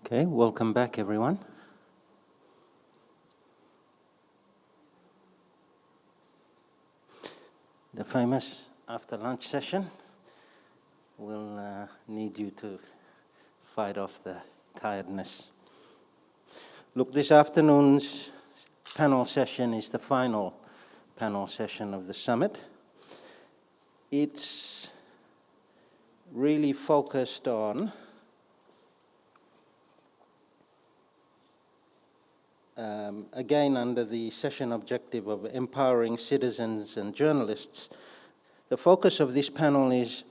Okay, welcome back everyone. The famous after lunch session. We'll need you to fight off the tiredness. Look, this afternoon's panel session is the final panel session of the summit. It's really focused on again, under the session objective of empowering citizens and journalists, the focus of this panel is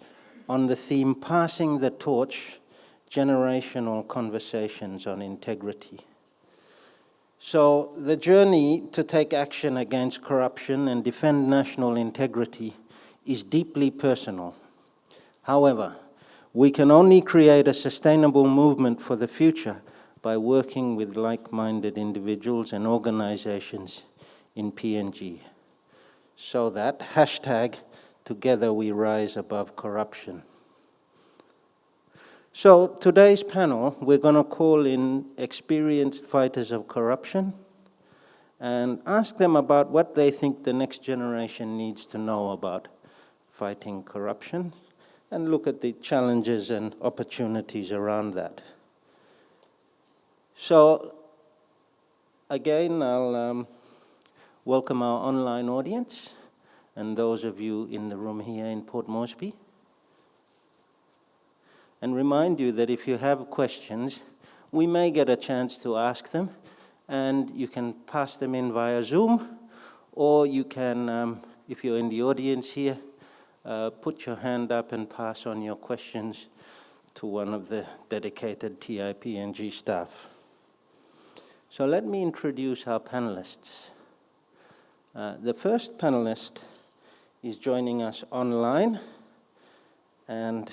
on the theme Passing the Torch, Generational Conversations on Integrity. So the journey to take action against corruption and defend national integrity is deeply personal. However, we can only create a sustainable movement for the future by working with like-minded individuals and organizations in PNG. So that hashtag, together we rise above corruption. So today's panel, we're going to call in experienced fighters of corruption and ask them about what they think the next generation needs to know about fighting corruption and look at the challenges and opportunities around that. So, again, I'll welcome our online audience and those of you in the room here in Port Moresby. And remind you that if you have questions, we may get a chance to ask them, and you can pass them in via Zoom, or you can, if you're in the audience here, put your hand up and pass on your questions to one of the dedicated TIPNG staff. So let me introduce our panelists. The first panelist is joining us online, and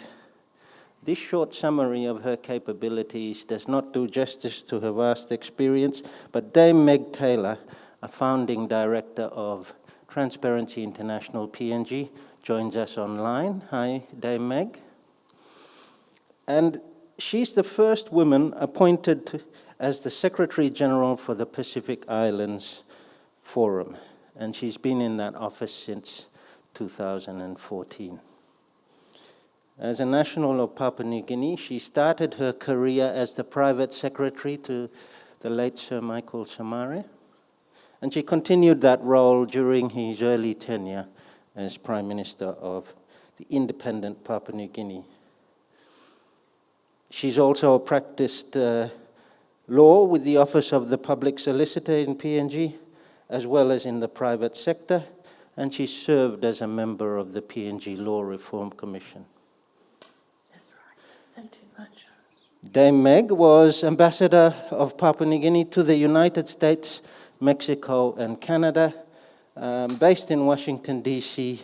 this short summary of her capabilities does not do justice to her vast experience, but Dame Meg Taylor, a founding director of Transparency International PNG, joins us online. Hi, Dame Meg. And she's the first woman appointed as the Secretary General for the Pacific Islands Forum, and she's been in that office since 2014. As a national of Papua New Guinea, she started her career as the private secretary to the late Sir Michael Somare, and she continued that role during his early tenure as Prime Minister of the independent Papua New Guinea. She's also practiced law with the Office of the Public Solicitor in PNG, as well as in the private sector, and she served as a member of the PNG Law Reform Commission. That's right, say too much. Dame Meg was Ambassador of Papua New Guinea to the United States, Mexico, and Canada, based in Washington, D.C.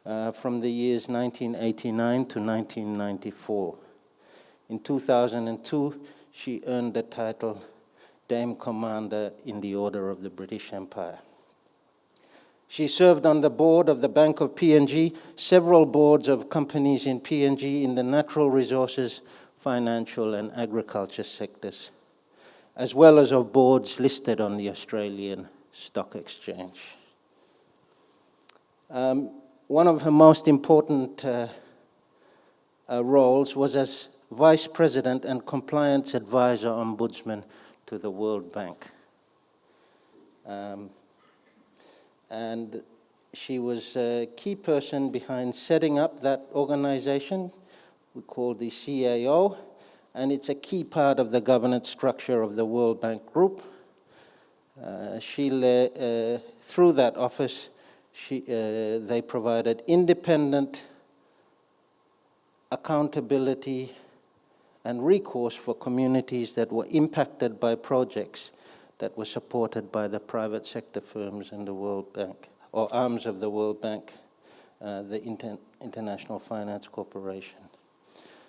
From the years 1989 to 1994. In 2002, she earned the title Dame Commander in the Order of the British Empire. She served on the board of the Bank of PNG, several boards of companies in PNG in the natural resources, financial and agriculture sectors, as well as of boards listed on the Australian Stock Exchange. One of her most important roles was as Vice President and Compliance Advisor Ombudsman to the World Bank. And she was a key person behind setting up that organization we call the CAO, and it's a key part of the governance structure of the World Bank Group. Through that office, they provided independent accountability and recourse for communities that were impacted by projects that were supported by the private sector firms and the World Bank, or arms of the World Bank, the International Finance Corporation.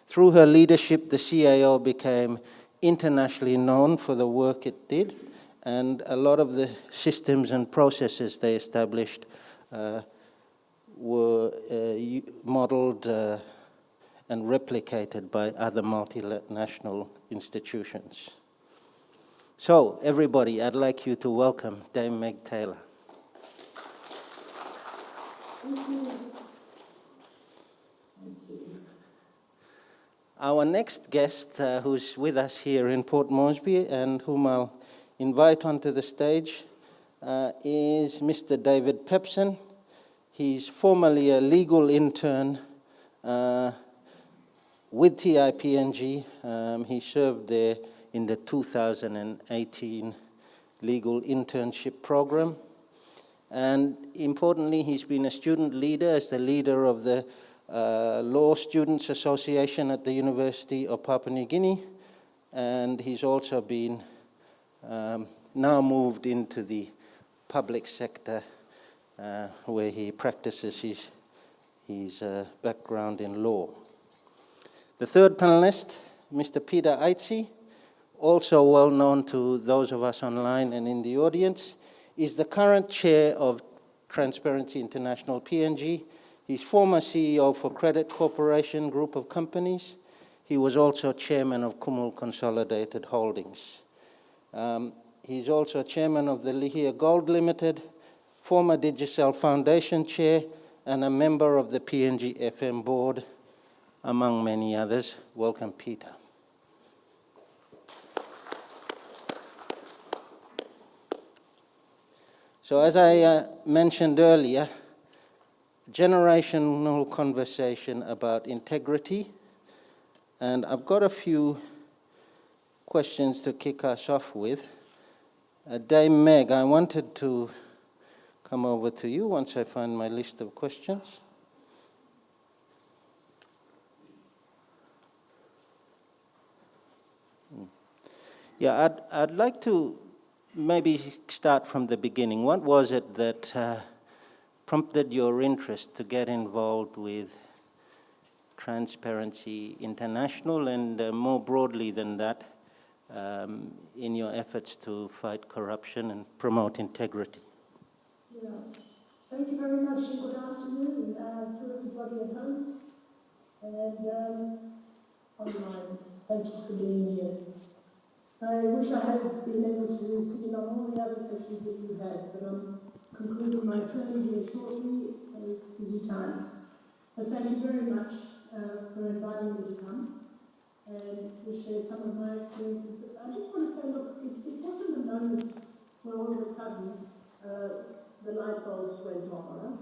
Through her leadership, the CAO became internationally known for the work it did, and a lot of the systems and processes they established were modeled and replicated by other multinational institutions. So, everybody, I'd like you to welcome Dame Meg Taylor. Thank you. Thank you. Our next guest, who's with us here in Port Moresby and whom I'll invite onto the stage, is Mr. David Pepson. He's formerly a legal intern with TIPNG. He served there in the 2018 legal internship program. And importantly, he's been a student leader as the leader of the Law Students Association at the University of Papua New Guinea. And he's also been now moved into the public sector where he practices his background in law. The third panelist, Mr. Peter Aitsi, also well known to those of us online and in the audience, is the current chair of Transparency International PNG. He's former CEO for Credit Corporation Group of Companies. He was also chairman of Kumul Consolidated Holdings. He's also chairman of the Lihia Gold Limited, former Digicel Foundation chair, and a member of the PNG FM board, among many others. Welcome, Peter. So as I mentioned earlier, generational conversation about integrity, and I've got a few questions to kick us off with. Dame Meg, I wanted to come over to you once I find my list of questions. Yeah, I'd like to maybe start from the beginning. What was it that prompted your interest to get involved with Transparency International and more broadly than that, in your efforts to fight corruption and promote integrity? Yeah. Thank you very much and good afternoon to everybody at home and online. Thank you for being here. I wish I had been able to sit in on all the other sessions that you had, but I'm concluding my term here shortly, so it's busy times. But thank you very much for inviting me to come and to share some of my experiences. But I just want to say, look, it wasn't a moment where all of a sudden the light bulbs went on.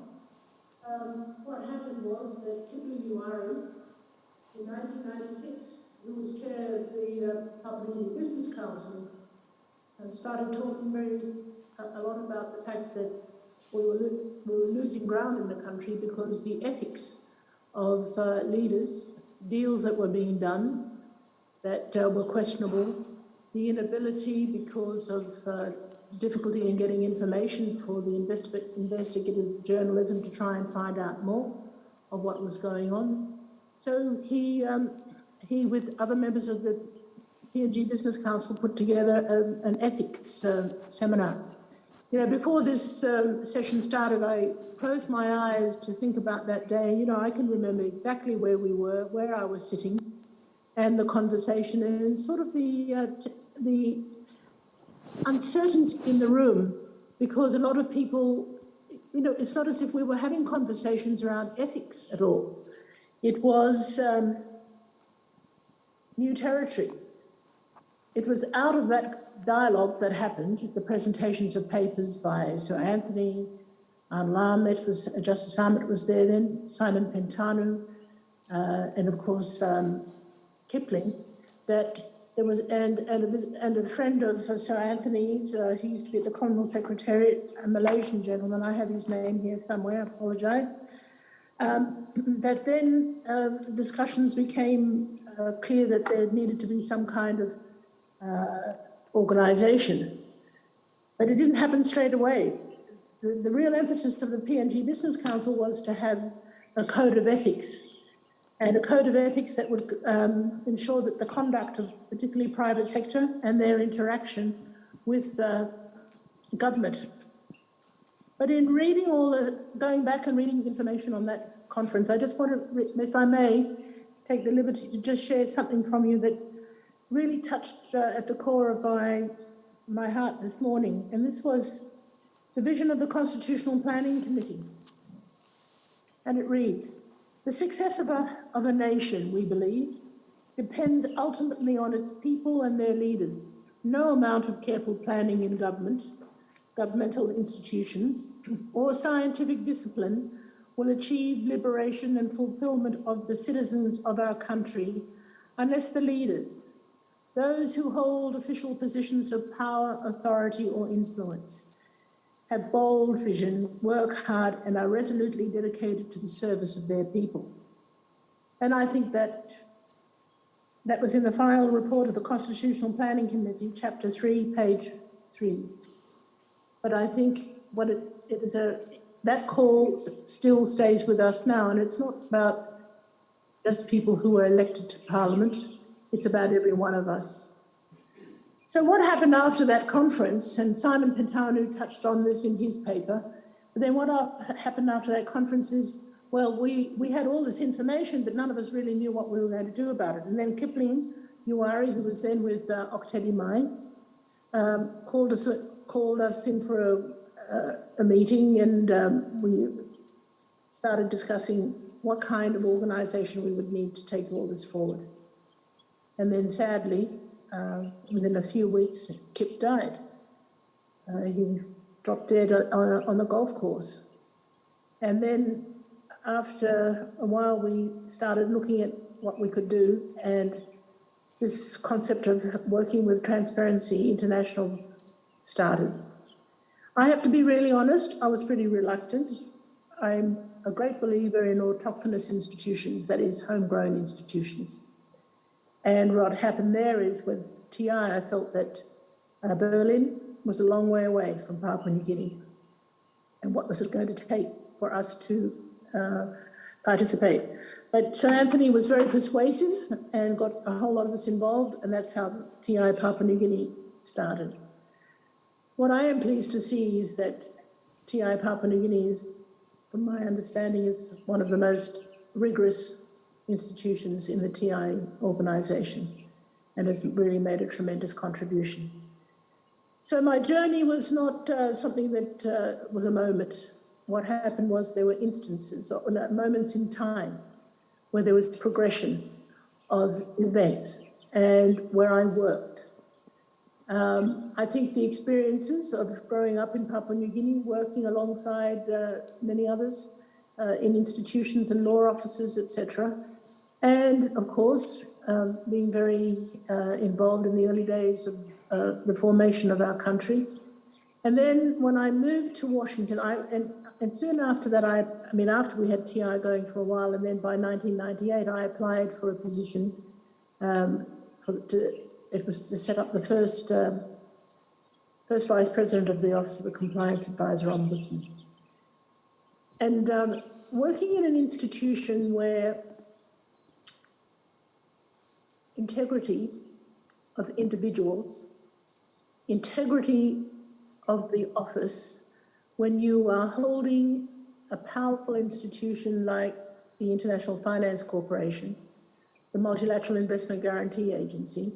What happened was that Kipling Uwari, in 1996, who was chair of the Papua New Guinea Business Council, and started talking a lot about the fact that we were losing ground in the country because the ethics of leaders, deals that were being done that were questionable, the inability because of difficulty in getting information for the investigative journalism to try and find out more of what was going on. So he with other members of the PNG Business Council, put together an ethics seminar. You know, before this session started, I closed my eyes to think about that day. You know, I can remember exactly where we were, where I was sitting, and the conversation, and sort of the uncertainty in the room, because a lot of people, you know, it's not as if we were having conversations around ethics at all. It was new territory. It was out of that dialogue that happened, the presentations of papers by Sir Anthony, Lam, Justice Ahmed was there then, Simon Pentanu, and of course Kipling, that there was, and a friend of Sir Anthony's, he used to be at the Commonwealth Secretariat, a Malaysian gentleman, I have his name here somewhere, I apologise, that then discussions became clear that there needed to be some kind of organisation. But it didn't happen straight away. The real emphasis of the PNG Business Council was to have a code of ethics, and a code of ethics that would ensure that the conduct of particularly private sector and their interaction with government. But in reading going back and reading information on that conference, I just want to, if I may, take the liberty to just share something from you that really touched at the core of my heart this morning. And this was the vision of the Constitutional Planning Committee. And it reads, the success of a nation, we believe, depends ultimately on its people and their leaders. No amount of careful planning in governmental institutions, or scientific discipline will achieve liberation and fulfillment of the citizens of our country unless the leaders, those who hold official positions of power, authority, or influence, have bold vision, work hard, and are resolutely dedicated to the service of their people. And I think that was in the final report of the Constitutional Planning Committee, Chapter 3, page 3. But I think what it is that call still stays with us now, and it's not about just people who were elected to Parliament, it's about every one of us. So what happened after that conference, and Simon Pentanu touched on this in his paper, but then what happened after that conference is, well, we had all this information, but none of us really knew what we were going to do about it. And then Kipling Uwari, who was then with Octedi Mai, called us in for a meeting, and we started discussing what kind of organisation we would need to take all this forward. And then sadly, within a few weeks, Kip died. He dropped dead on the golf course. And then after a while, we started looking at what we could do, and this concept of working with Transparency International started. I have to be really honest, I was pretty reluctant. I'm a great believer in autochthonous institutions, that is, homegrown institutions. And what happened there is with TI, I felt that Berlin was a long way away from Papua New Guinea. And what was it going to take for us to participate? But Sir Anthony was very persuasive and got a whole lot of us involved, and that's how TI Papua New Guinea started. What I am pleased to see is that TI Papua New Guinea is, from my understanding, is one of the most rigorous institutions in the TI organisation and has really made a tremendous contribution. So my journey was not something that was a moment. What happened was there were instances, or moments in time, where there was progression of events and where I worked. I think the experiences of growing up in Papua New Guinea, working alongside many others in institutions and law offices, etc., and of course, being very involved in the early days of the formation of our country. And then when I moved to Washington, and soon after that, after we had TI going for a while, and then by 1998, I applied for a position. It was to set up the first vice president of the Office of the Compliance Advisor Ombudsman. And working in an institution where integrity of individuals, integrity of the office, when you are holding a powerful institution like the International Finance Corporation, the Multilateral Investment Guarantee Agency,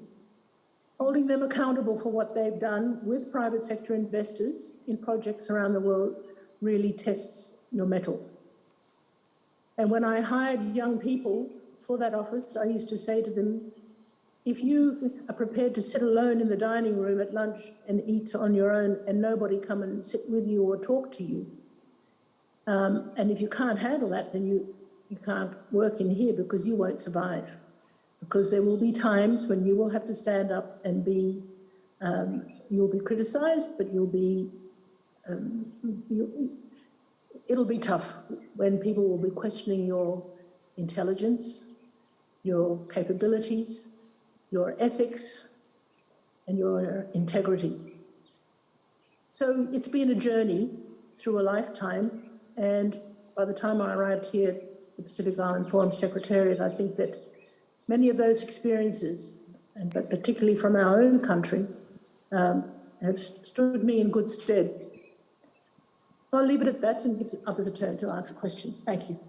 holding them accountable for what they've done with private sector investors in projects around the world really tests your mettle. And when I hired young people for that office, I used to say to them, if you are prepared to sit alone in the dining room at lunch and eat on your own and nobody come and sit with you or talk to you, and if you can't handle that, then you can't work in here because you won't survive. Because there will be times when you will have to stand up and you'll be criticised, but it'll be tough when people will be questioning your intelligence, your capabilities, your ethics, and your integrity. So it's been a journey through a lifetime, and by the time I arrived here at the Pacific Island Forum Secretariat, I think that many of those experiences, but particularly from our own country, have stood me in good stead. So I'll leave it at that and give others a turn to answer questions. Thank you.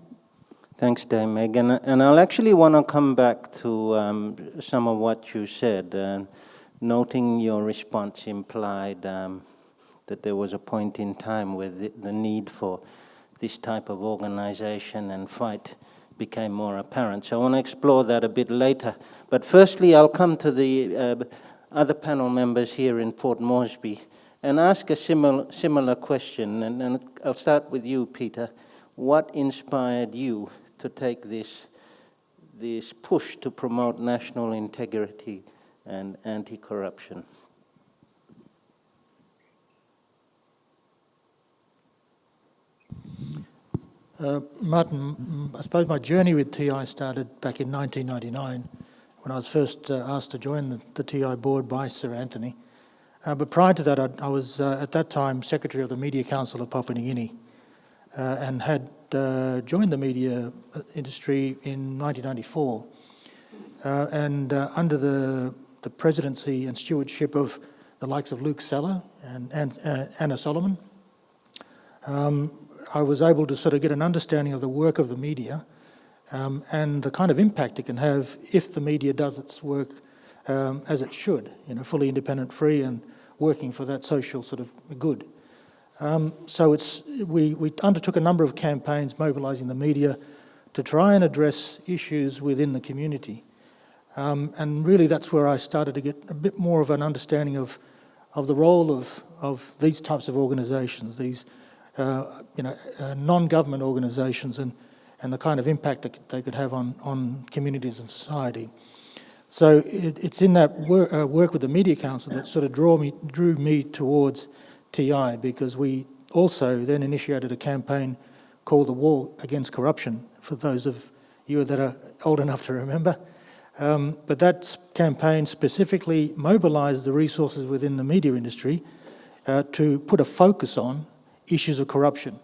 Thanks, Dame Meg. And I'll actually want to come back to some of what you said. Noting your response implied that there was a point in time where the need for this type of organization and fight became more apparent. So I want to explore that a bit later. But firstly, I'll come to the other panel members here in Port Moresby and ask a similar question. And I'll start with you, Peter. What inspired you to take this push to promote national integrity and anti-corruption? Martin, I suppose my journey with TI started back in 1999 when I was first asked to join the TI board by Sir Anthony. But prior to that, I was at that time Secretary of the Media Council of Papua New Guinea and had joined the media industry in 1994. And under the presidency and stewardship of the likes of Luke Seller and Anna Solomon, I was able to sort of get an understanding of the work of the media and the kind of impact it can have if the media does its work as it should, fully independent, free, and working for that social sort of good. So we undertook a number of campaigns mobilising the media to try and address issues within the community. And really that's where I started to get a bit more of an understanding of the role of these types of organisations, these non-government organisations and the kind of impact that they could have on communities and society. So it's in that work with the Media Council that sort of drew me towards TI, because we also then initiated a campaign called the War Against Corruption, for those of you that are old enough to remember. But that campaign specifically mobilised the resources within the media industry to put a focus on issues of corruption.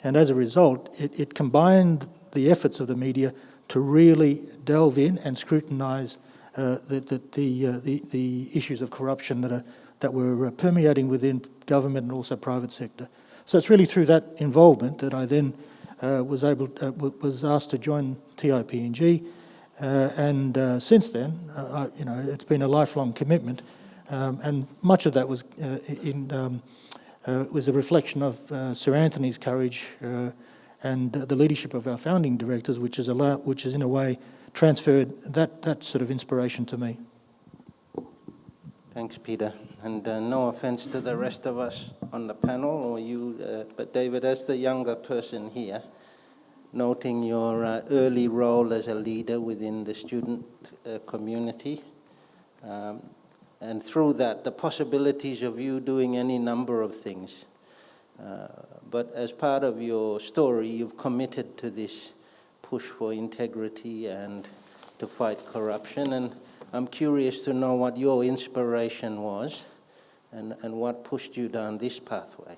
And as a result, it combined the efforts of the media to really delve in and scrutinise the issues of corruption that were permeating within government and also private sector. So it's really through that involvement that I then was asked to join TIPNG, and since then, it's been a lifelong commitment, and much of that was was a reflection of Sir Anthony's courage and the leadership of our founding directors, which has in a way transferred that sort of inspiration to me. Thanks, Peter. And no offense to the rest of us on the panel or you, but David, as the younger person here, noting your early role as a leader within the student community, and through that, the possibilities of you doing any number of things. But as part of your story, you've committed to this push for integrity and to fight corruption. And I'm curious to know what your inspiration was and what pushed you down this pathway.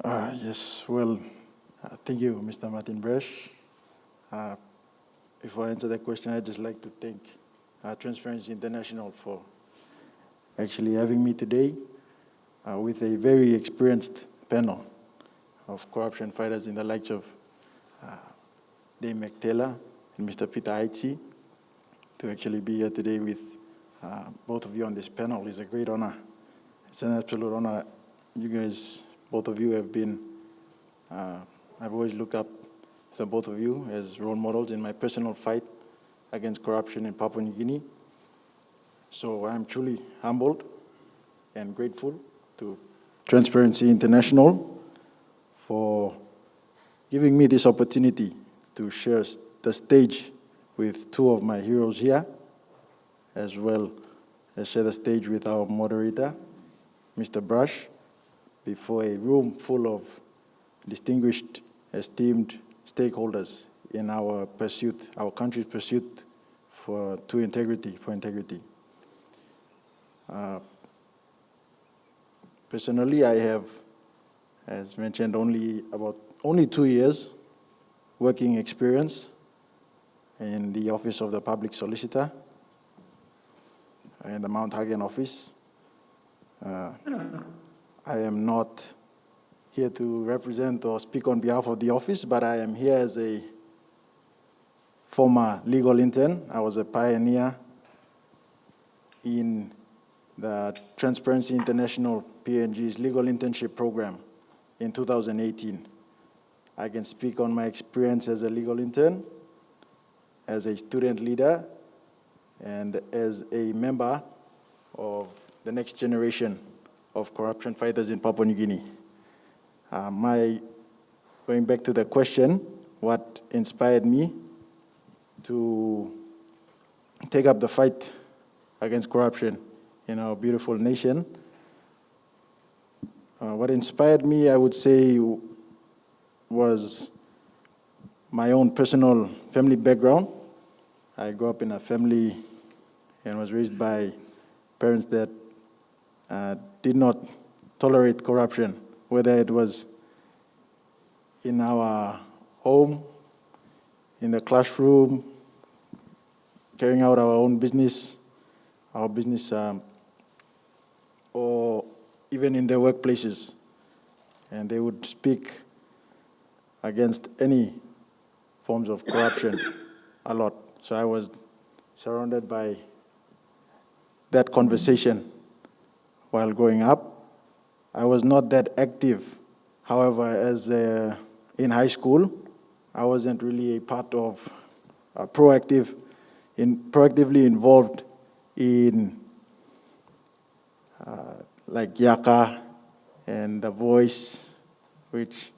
Yes, well, thank you, Mr. Martin Brash. Before I answer that question, I'd just like to thank Transparency International for actually having me today with a very experienced panel of corruption fighters in the likes of Dame Meg Taylor and Mr. Peter Aitsi. To actually be here today with both of you on this panel is a great honor. It's an absolute honor. You guys, both of you have been, I've always looked up to both of you as role models in my personal fight against corruption in Papua New Guinea. So I'm truly humbled and grateful to Transparency International for giving me this opportunity to share the stage with two of my heroes here, as well as share the stage with our moderator, Mr. Brash, before a room full of distinguished, esteemed stakeholders in our pursuit, our country's pursuit for integrity. Personally, I have, as mentioned, only 2 years working experience in the office of the public solicitor in the Mount Hagen office. I am not here to represent or speak on behalf of the office, but I am here as a former legal intern. I was a pioneer in the Transparency International PNG's legal internship program in 2018. I can speak on my experience as a legal intern, as a student leader, and as a member of the next generation of corruption fighters in Papua New Guinea. Going back to the question, what inspired me to take up the fight against corruption in our beautiful nation? What inspired me, I would say, was my own personal family background. I grew up in a family and was raised by parents that did not tolerate corruption, whether it was in our home, in the classroom, carrying out our own business, or even in their workplaces. And they would speak against any forms of corruption a lot. So I was surrounded by that conversation while growing up. I was not that active. However, as in high school, I wasn't really a part of proactively involved in like Yaka and The Voice, which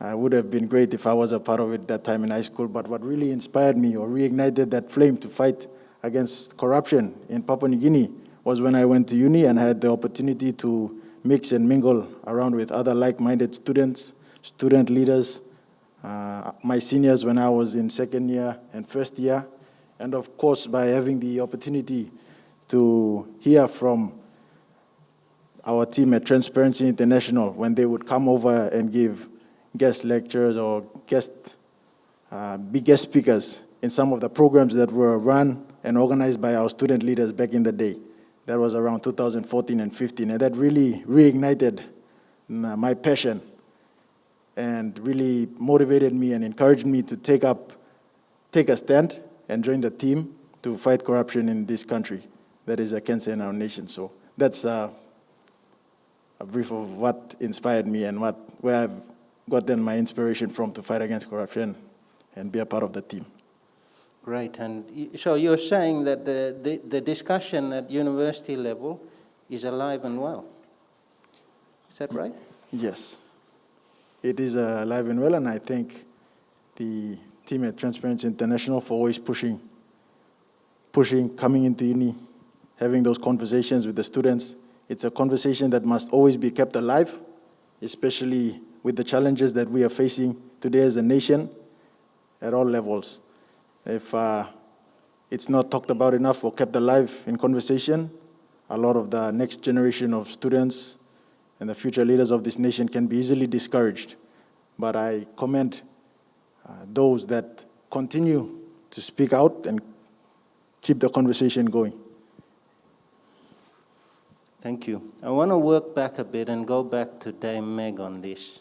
would have been great if I was a part of it that time in high school. But what really inspired me or reignited that flame to fight against corruption in Papua New Guinea was when I went to uni and had the opportunity to mix and mingle around with other like-minded students, student leaders, my seniors when I was in second year and first year, and of course by having the opportunity to hear from our team at Transparency International when they would come over and give guest lectures or be guest speakers in some of the programs that were run and organized by our student leaders back in the day. That was around 2014 and 15, and that really reignited my passion and really motivated me and encouraged me to take a stand and join the team to fight corruption in this country that is a cancer in our nation. So that's a brief of what inspired me and where I've gotten my inspiration from to fight against corruption and be a part of the team. Great. And so you're saying that the discussion at university level is alive and well. Is that right? Yes. It is alive and well, and I thank the team at Transparency International for always pushing, coming into uni, having those conversations with the students. It's a conversation that must always be kept alive, especially with the challenges that we are facing today as a nation at all levels. If it's not talked about enough or kept alive in conversation, a lot of the next generation of students and the future leaders of this nation can be easily discouraged. But I commend those that continue to speak out and keep the conversation going. Thank you. I want to work back a bit and go back to Dame Meg on this.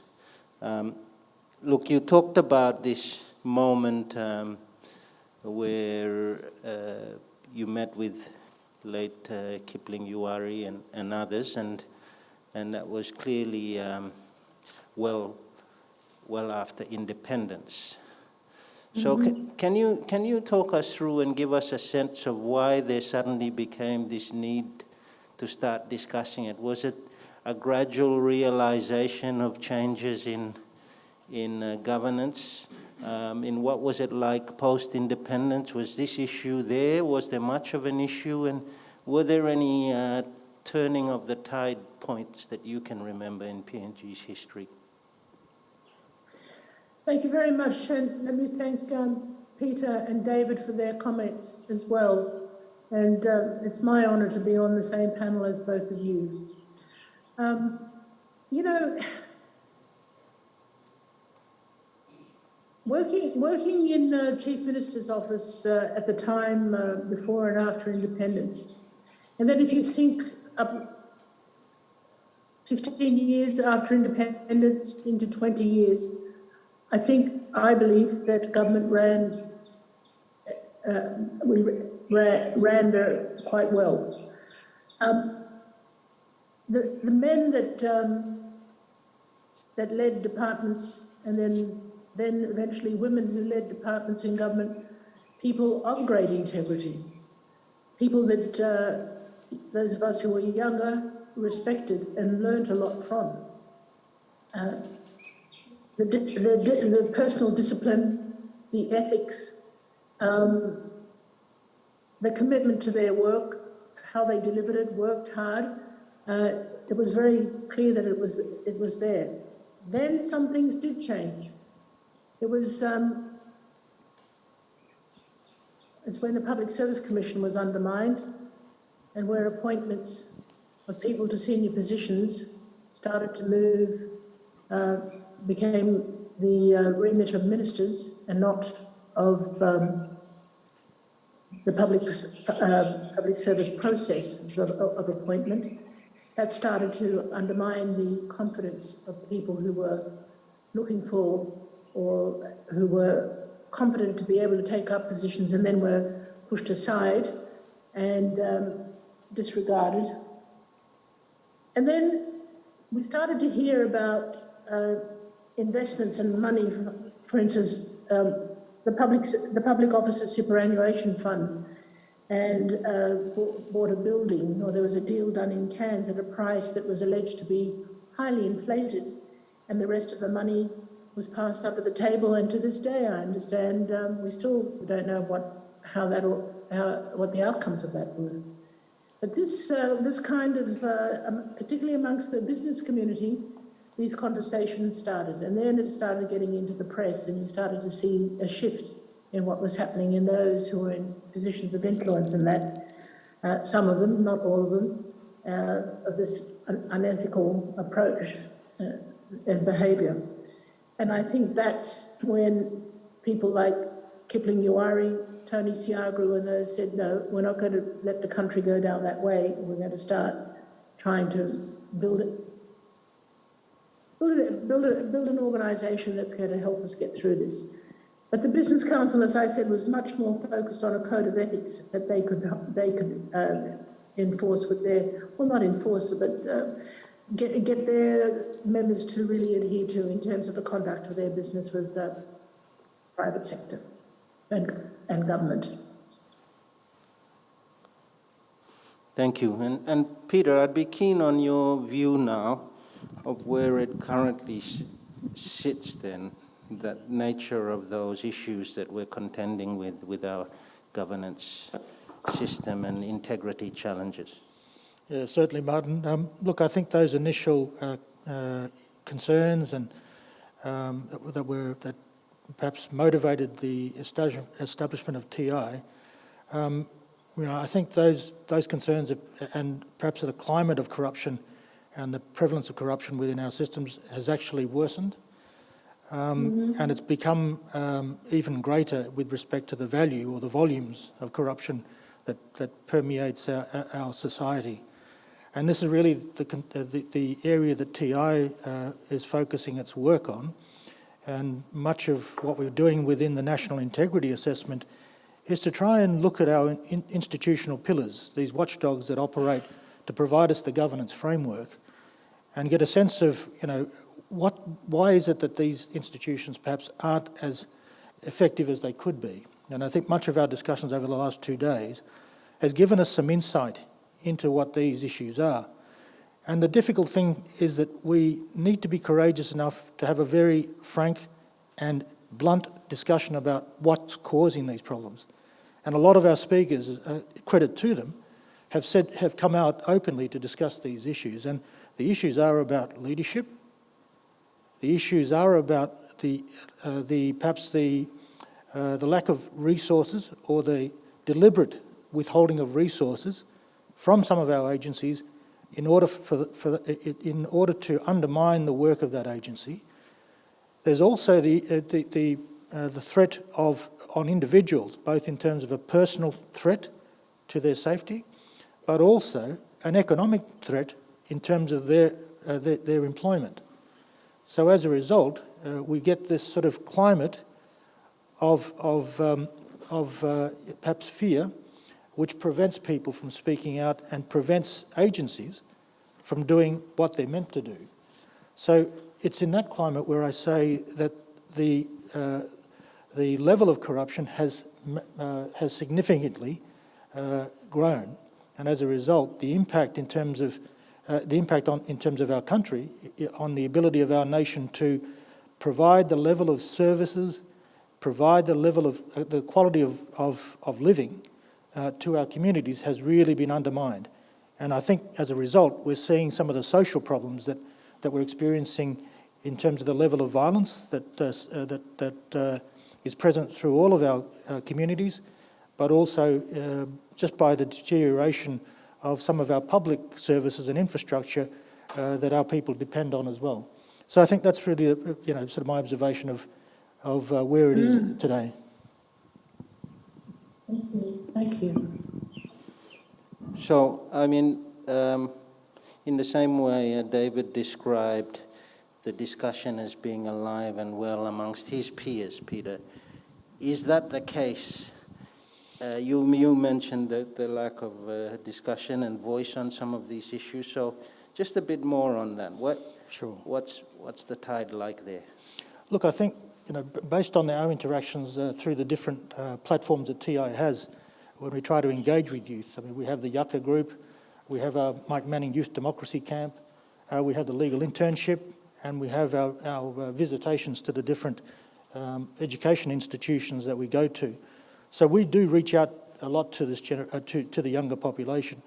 Look, you talked about this moment where you met with late Kipling Yuari and others, and that was clearly well after independence. So can you talk us through and give us a sense of why there suddenly became this need to start discussing it? Was it a gradual realization of changes in governance? In what was it like post-independence? Was this issue there? Was there much of an issue? And were there any turning of the tide points that you can remember in PNG's history? Thank you very much, and let me thank Peter and David for their comments as well. And it's my honour to be on the same panel as both of you. You know, working in the Chief Minister's office at the time before and after independence, and then if you think 15 years after independence into 20 years, I believe that government ran quite well. The men that led departments, and then eventually women who led departments in government, people of great integrity, people that those of us who were younger respected and learnt a lot from. The personal discipline, the ethics, the commitment to their work, how they delivered it, worked hard. It was very clear that it was there. Then some things did change. It was it's when the Public Service Commission was undermined, and where appointments of people to senior positions started to move, became the remit of ministers and not of the public service process of appointment. That started to undermine the confidence of people who were looking for, or who were competent to be able to take up positions and then were pushed aside and disregarded. And then we started to hear about investments and money, for instance, the Public Officer Superannuation Fund, and bought a building, or there was a deal done in Cairns at a price that was alleged to be highly inflated, and the rest of the money was passed under the table. And to this day, I understand we still don't know what the outcomes of that were. But this kind of, particularly amongst the business community, these conversations started, and then it started getting into the press, and you started to see a shift in what was happening in those who were in positions of influence, and that some of them, not all of them, of this unethical approach and behaviour. And I think that's when people like Kipling Yuwari, Tony Siagru and those said, no, we're not going to let the country go down that way. We're going to start trying to build an organisation that's going to help us get through this. But the Business Council, as I said, was much more focused on a code of ethics that they could enforce with their, well, not enforce, but get their members to really adhere to in terms of the conduct of their business with the private sector and government. Thank you. And Peter, I'd be keen on your view now of where it currently sits then, that nature of those issues that we're contending with our governance system and integrity challenges. Yeah, certainly, Martin. Look, I think those initial concerns and that perhaps motivated the establishment of TI. I think those concerns and perhaps the climate of corruption and the prevalence of corruption within our systems has actually worsened. And it's become even greater with respect to the value or the volumes of corruption that permeates our society. And this is really the area that TI is focusing its work on. And much of what we're doing within the National Integrity Assessment is to try and look at our institutional pillars, these watchdogs that operate to provide us the governance framework, and get a sense of, why is it that these institutions perhaps aren't as effective as they could be? And I think much of our discussions over the last 2 days has given us some insight into what these issues are. And the difficult thing is that we need to be courageous enough to have a very frank and blunt discussion about what's causing these problems. And a lot of our speakers, credit to them, have come out openly to discuss these issues. And the issues are about leadership. The issues are about the lack of resources or the deliberate withholding of resources from some of our agencies in order to undermine the work of that agency. There's also the threat on individuals, both in terms of a personal threat to their safety, but also an economic threat in terms of their their employment. So as a result, we get this sort of climate of perhaps fear, which prevents people from speaking out and prevents agencies from doing what they're meant to do. So it's in that climate where I say that the level of corruption has significantly grown, and as a result, the impact in terms of our country, on the ability of our nation to provide the level of services, provide the level of the quality of living to our communities, has really been undermined. And I think as a result, we're seeing some of the social problems that we're experiencing in terms of the level of violence that is present through all of our communities, but also just by the deterioration of some of our public services and infrastructure that our people depend on as well. So I think that's really, sort of my observation of where it is today. Thank you. Thank you. So, I mean, in the same way David described the discussion as being alive and well amongst his peers, Peter, is that the case? You mentioned the lack of discussion and voice on some of these issues, so just a bit more on that. Sure. What's the tide like there? Look, I think, based on our interactions through the different platforms that TI has, when we try to engage with youth, I mean, we have the Yucca group, we have our Mike Manning Youth Democracy Camp, we have the legal internship, and we have our visitations to the different education institutions that we go to. So we do reach out a lot to this to the younger population.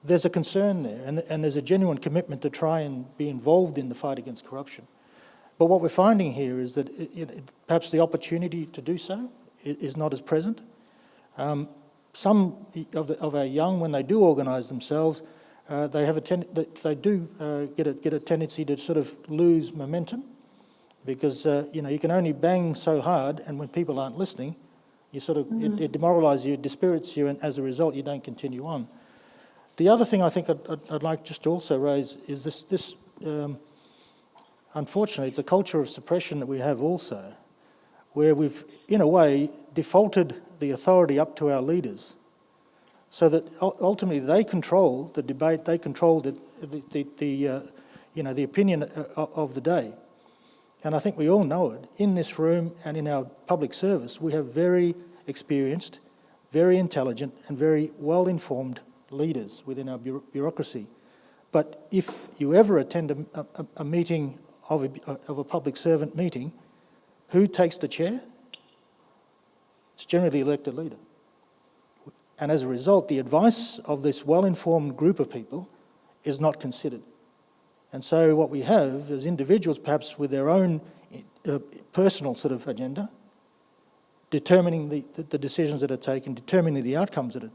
There's a concern there, and there's a genuine commitment to try and be involved in the fight against corruption. But what we're finding here is that perhaps the opportunity to do so is not as present. Some of our young, when they do organise themselves, they have they do get a tendency to sort of lose momentum, because you can only bang so hard, and when people aren't listening, you sort of it demoralises you, it dispirits you, and as a result, you don't continue on. The other thing I think I'd like just to also raise is this. Unfortunately, it's a culture of suppression that we have also, where we've, in a way, defaulted the authority up to our leaders, so that ultimately they control the debate, they control the opinion of the day. And I think we all know it. In this room and in our public service, we have very experienced, very intelligent and very well-informed leaders within our bureaucracy. But if you ever attend a meeting of a public servant meeting, who takes the chair? It's generally the elected leader. And as a result, the advice of this well-informed group of people is not considered. And so what we have is individuals, perhaps with their own personal sort of agenda, determining the decisions that are taken, determining the outcomes that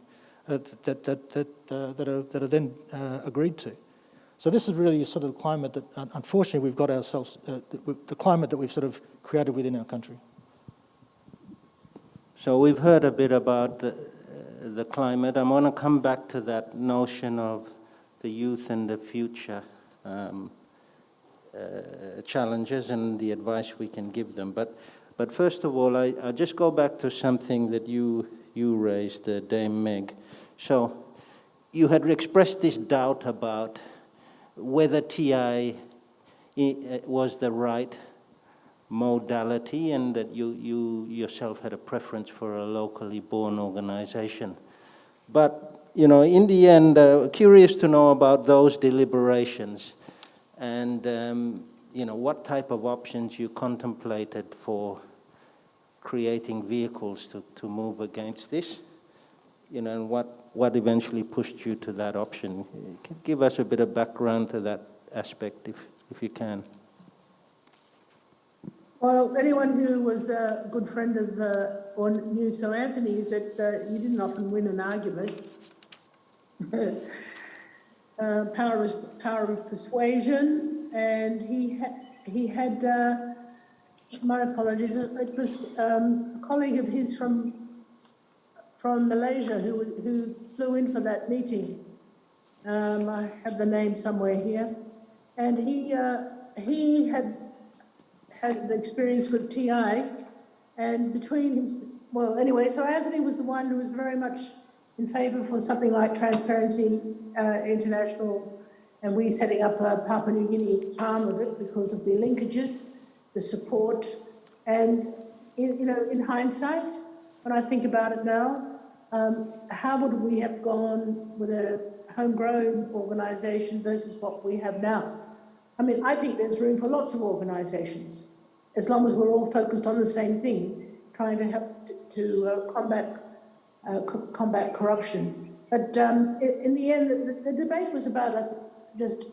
are then agreed to. So this is really sort of the climate that, unfortunately, we've got ourselves, the climate that we've sort of created within our country. So we've heard a bit about the climate. I want to come back to that notion of the youth and the future challenges and the advice we can give them. But first of all, I just go back to something that you raised, Dame Meg. So you had expressed this doubt about whether TI was the right modality, and that you yourself had a preference for a locally born organization. But, in the end, curious to know about those deliberations and, what type of options you contemplated for creating vehicles to move against this, and what eventually pushed you to that option. Give us a bit of background to that aspect, if you can. Well, anyone who was a good friend of or knew Sir Anthony is that you didn't often win an argument. Power of persuasion, and he had my apologies. It was a colleague of his from Malaysia who flew in for that meeting. I have the name somewhere here. And he had an experience with TI, and between him, well, anyway, so Anthony was the one who was very much in favour for something like Transparency International, and we setting up a Papua New Guinea arm of it because of the linkages, the support, and in hindsight, when I think about it now, how would we have gone with a homegrown organisation versus what we have now? I mean, I think there's room for lots of organisations, as long as we're all focused on the same thing, trying to help to combat corruption. But in the end, the debate was about just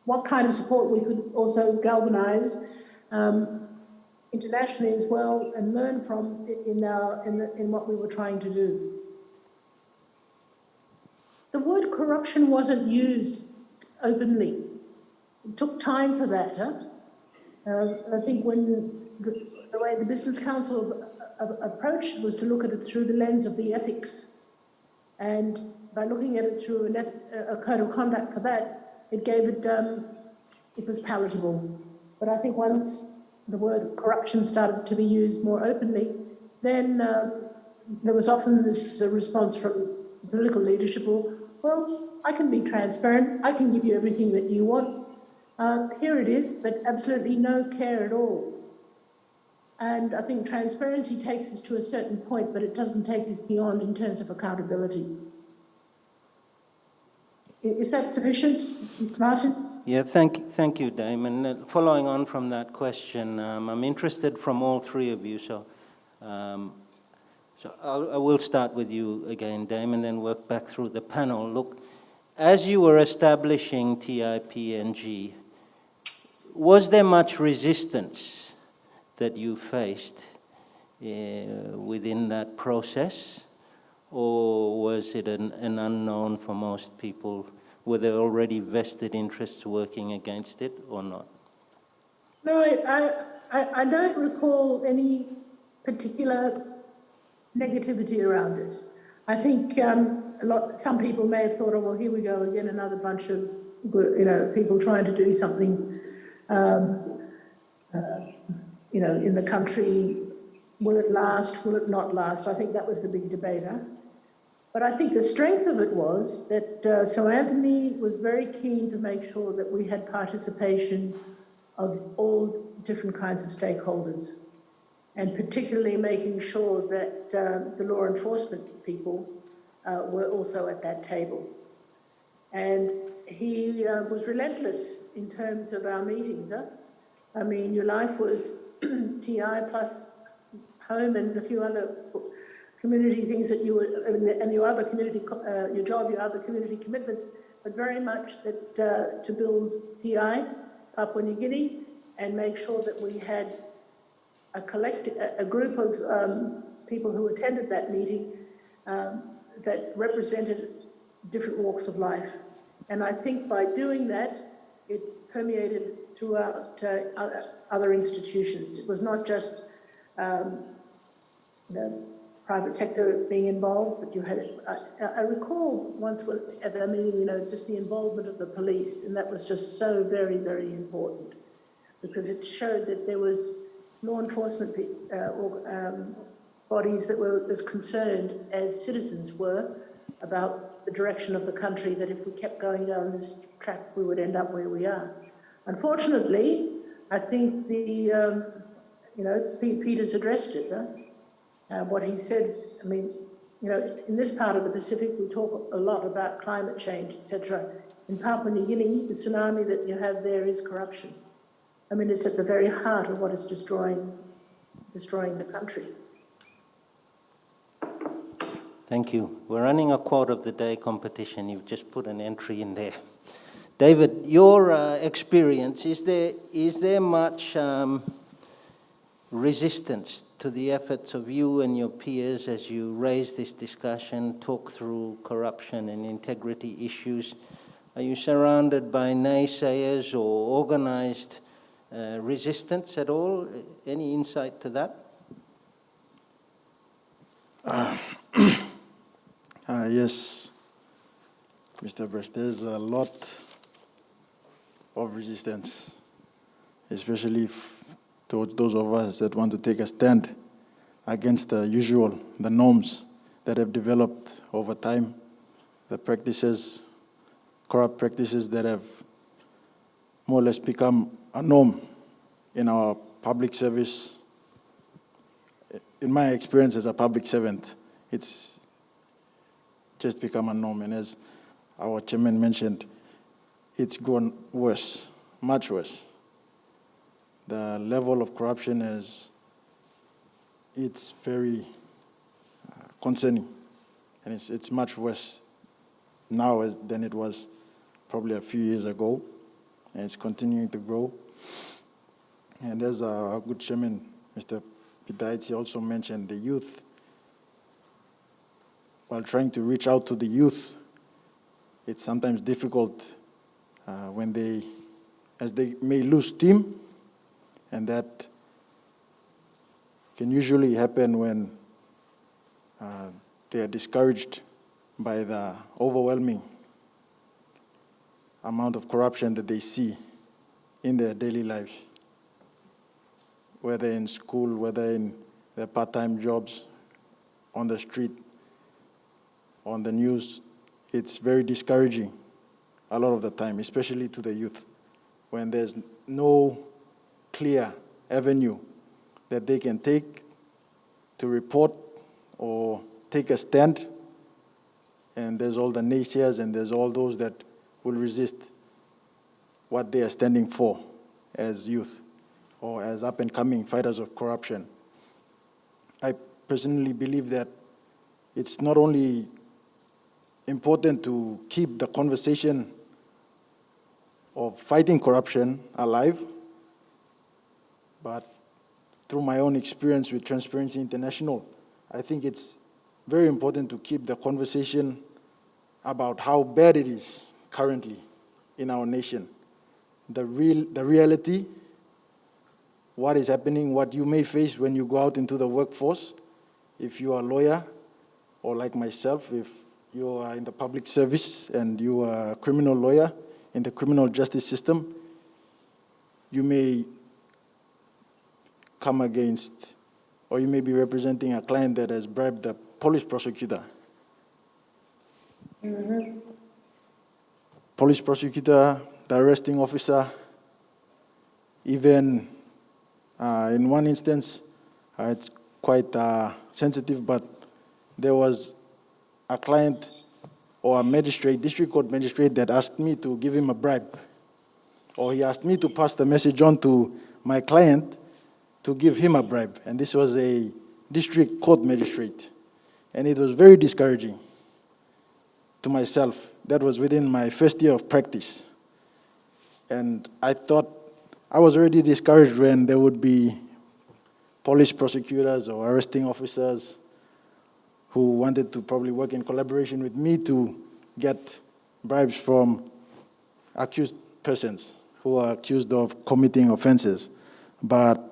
what kind of support we could also galvanise internationally as well, and learn from in what we were trying to do. The word corruption wasn't used openly. It took time for that. I think when the way the Business Council approached was to look at it through the lens of the ethics, and by looking at it through a code of conduct for that, it gave it it was palatable. But I think once the word corruption started to be used more openly, then there was often this response from political leadership, well, I can be transparent, I can give you everything that you want, here it is, but absolutely no care at all. And I think transparency takes us to a certain point, but it doesn't take us beyond in terms of accountability. Is that sufficient, Martin? Yeah, thank you, Damon. Following on from that question, I'm interested from all three of you, so I will start with you again, Damon, then work back through the panel. Look, as you were establishing TIPNG, was there much resistance that you faced within that process, or was it an unknown for most people? Were there already vested interests working against it or not? No, I don't recall any particular negativity around it. I think some people may have thought, oh, well, here we go again, another bunch of people trying to do something, in the country. Will it last? Will it not last? I think that was the big debate. But I think the strength of it was that so Anthony was very keen to make sure that we had participation of all different kinds of stakeholders, and particularly making sure that the law enforcement people were also at that table. And he was relentless in terms of our meetings. I mean, your life was TI plus home and a few other community things that you were, and your other community, your job, your other community commitments, but very much that to build TI, Papua New Guinea, and make sure that we had a group of people who attended that meeting that represented different walks of life. And I think by doing that, it permeated throughout other institutions. It was not just private sector being involved, but you had, I recall once at a meeting, just the involvement of the police, and that was just so very, very important, because it showed that there was law enforcement bodies that were as concerned as citizens were about the direction of the country, that if we kept going down this track, we would end up where we are. Unfortunately, I think Peter's addressed it. What he said, I mean, in this part of the Pacific, we talk a lot about climate change, etc. In Papua New Guinea, the tsunami that you have there is corruption. I mean, it's at the very heart of what is destroying the country. Thank you. We're running a quote of the day competition. You've just put an entry in there. David, your experience, is there much resistance to the efforts of you and your peers as you raise this discussion, talk through corruption and integrity issues? Are you surrounded by naysayers or organized resistance at all? Any insight to that? Yes, Mr. Brash, there's a lot of resistance, especially towards those of us that want to take a stand against the norms that have developed over time, the practices, corrupt practices that have more or less become a norm in our public service. In my experience as a public servant, it's just become a norm. And as our chairman mentioned, it's gone worse, much worse. The level of corruption it's very concerning. And it's much worse now than it was probably a few years ago. And it's continuing to grow. And as our good chairman, Mr. Aitsi, also mentioned, the youth, while trying to reach out to the youth, it's sometimes difficult as they may lose steam, and that can usually happen when they are discouraged by the overwhelming amount of corruption that they see in their daily lives, whether in school, whether in their part-time jobs, on the street, on the news. It's very discouraging a lot of the time, especially to the youth, when there's no clear avenue that they can take to report or take a stand, and there's all the naysayers and there's all those that will resist what they are standing for as youth or as up-and-coming fighters of corruption. I personally believe that it's not only important to keep the conversation of fighting corruption alive, but through my own experience with Transparency International, I think it's very important to keep the conversation about how bad it is currently in our nation. The reality, what is happening, what you may face when you go out into the workforce. If you are a lawyer, or like myself, if you are in the public service and you are a criminal lawyer in the criminal justice system, you may come against, or you may be representing a client that has bribed the police prosecutor. Mm-hmm. Police prosecutor, the arresting officer, even in one instance, it's quite sensitive, but there was a client or a magistrate, district court magistrate, that asked me to give him a bribe. Or he asked me to pass the message on to my client to give him a bribe. And this was a district court magistrate. And it was very discouraging to myself. That was within my first year of practice. And I thought I was already discouraged when there would be police prosecutors or arresting officers who wanted to probably work in collaboration with me to get bribes from accused persons who are accused of committing offenses. But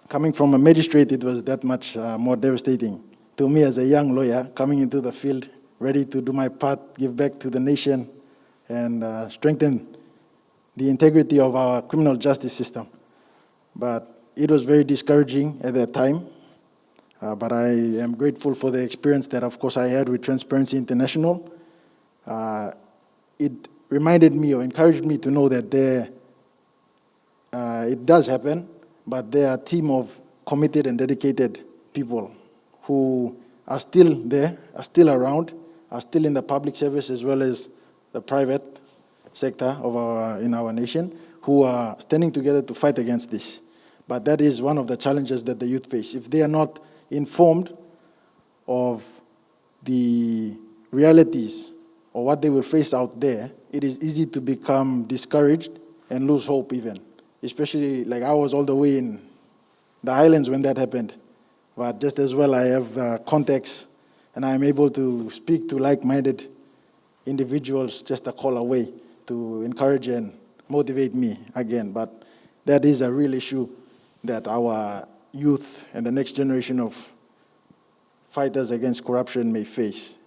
coming from a magistrate, it was that much more devastating. To me as a young lawyer, coming into the field, ready to do my part, give back to the nation, and strengthen the integrity of our criminal justice system. But it was very discouraging at that time. But I am grateful for the experience that, of course, I had with Transparency International. It reminded me or encouraged me to know that it does happen, but there are a team of committed and dedicated people who are still there, are still around, are still in the public service as well as the private sector in our nation, who are standing together to fight against this. But that is one of the challenges that the youth face. If they are not informed of the realities or what they will face out there, it is easy to become discouraged and lose hope even. Especially, like I was all the way in the Highlands when that happened. But just as well, I have contacts and I'm able to speak to like-minded individuals just a call away to encourage and motivate me again. But that is a real issue that our youth and the next generation of fighters against corruption may face.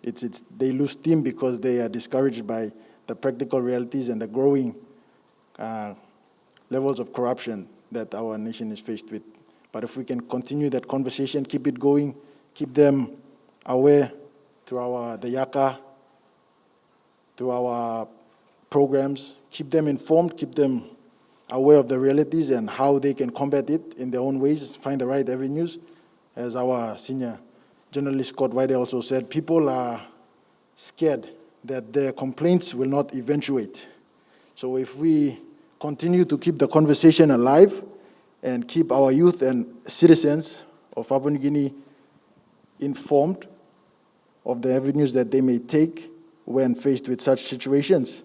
They lose steam because they are discouraged by the practical realities and the growing levels of corruption that our nation is faced with. But if we can continue that conversation, keep it going, keep them aware through the YACA, through our programs, keep them informed, keep them aware of the realities and how they can combat it in their own ways, find the right avenues. As our senior journalist Scott White also said, people are scared that their complaints will not eventuate. So if we continue to keep the conversation alive and keep our youth and citizens of Papua New Guinea informed of the avenues that they may take when faced with such situations,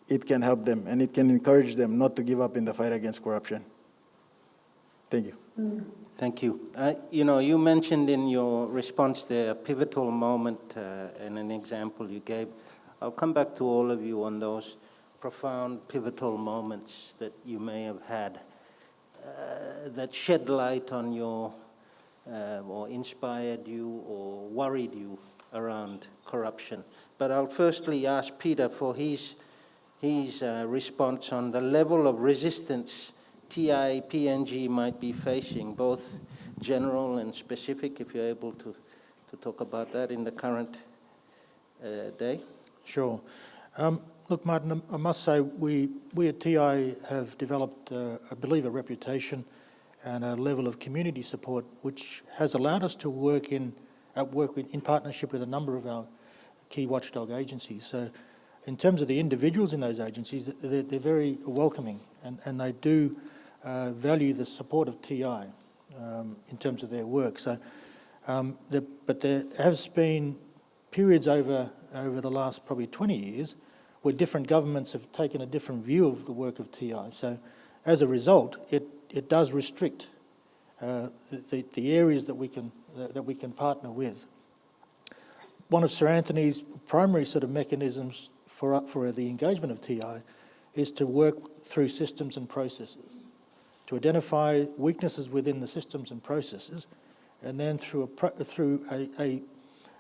it can help them and it can encourage them not to give up in the fight against corruption. Thank you. Thank you. You mentioned in your response there a pivotal moment and an example you gave. I'll come back to all of you on those profound pivotal moments that you may have had that shed light on your, or inspired you or worried you around corruption. But I'll firstly ask Peter for his response on the level of resistance TI, PNG might be facing, both general and specific, if you're able to talk about that in the current day. Sure. Look, Martin, I must say we at TI have developed, I believe, a reputation and a level of community support which has allowed us to work in partnership with a number of our key watchdog agencies. So in terms of the individuals in those agencies, they're very welcoming and they do value the support of TI in terms of their work. So, but there has been periods over the last probably 20 years where different governments have taken a different view of the work of TI. So as a result, it does restrict the areas that we can partner with. One of Sir Anthony's primary sort of mechanisms for the engagement of TI is to work through systems and processes, to identify weaknesses within the systems and processes, and then through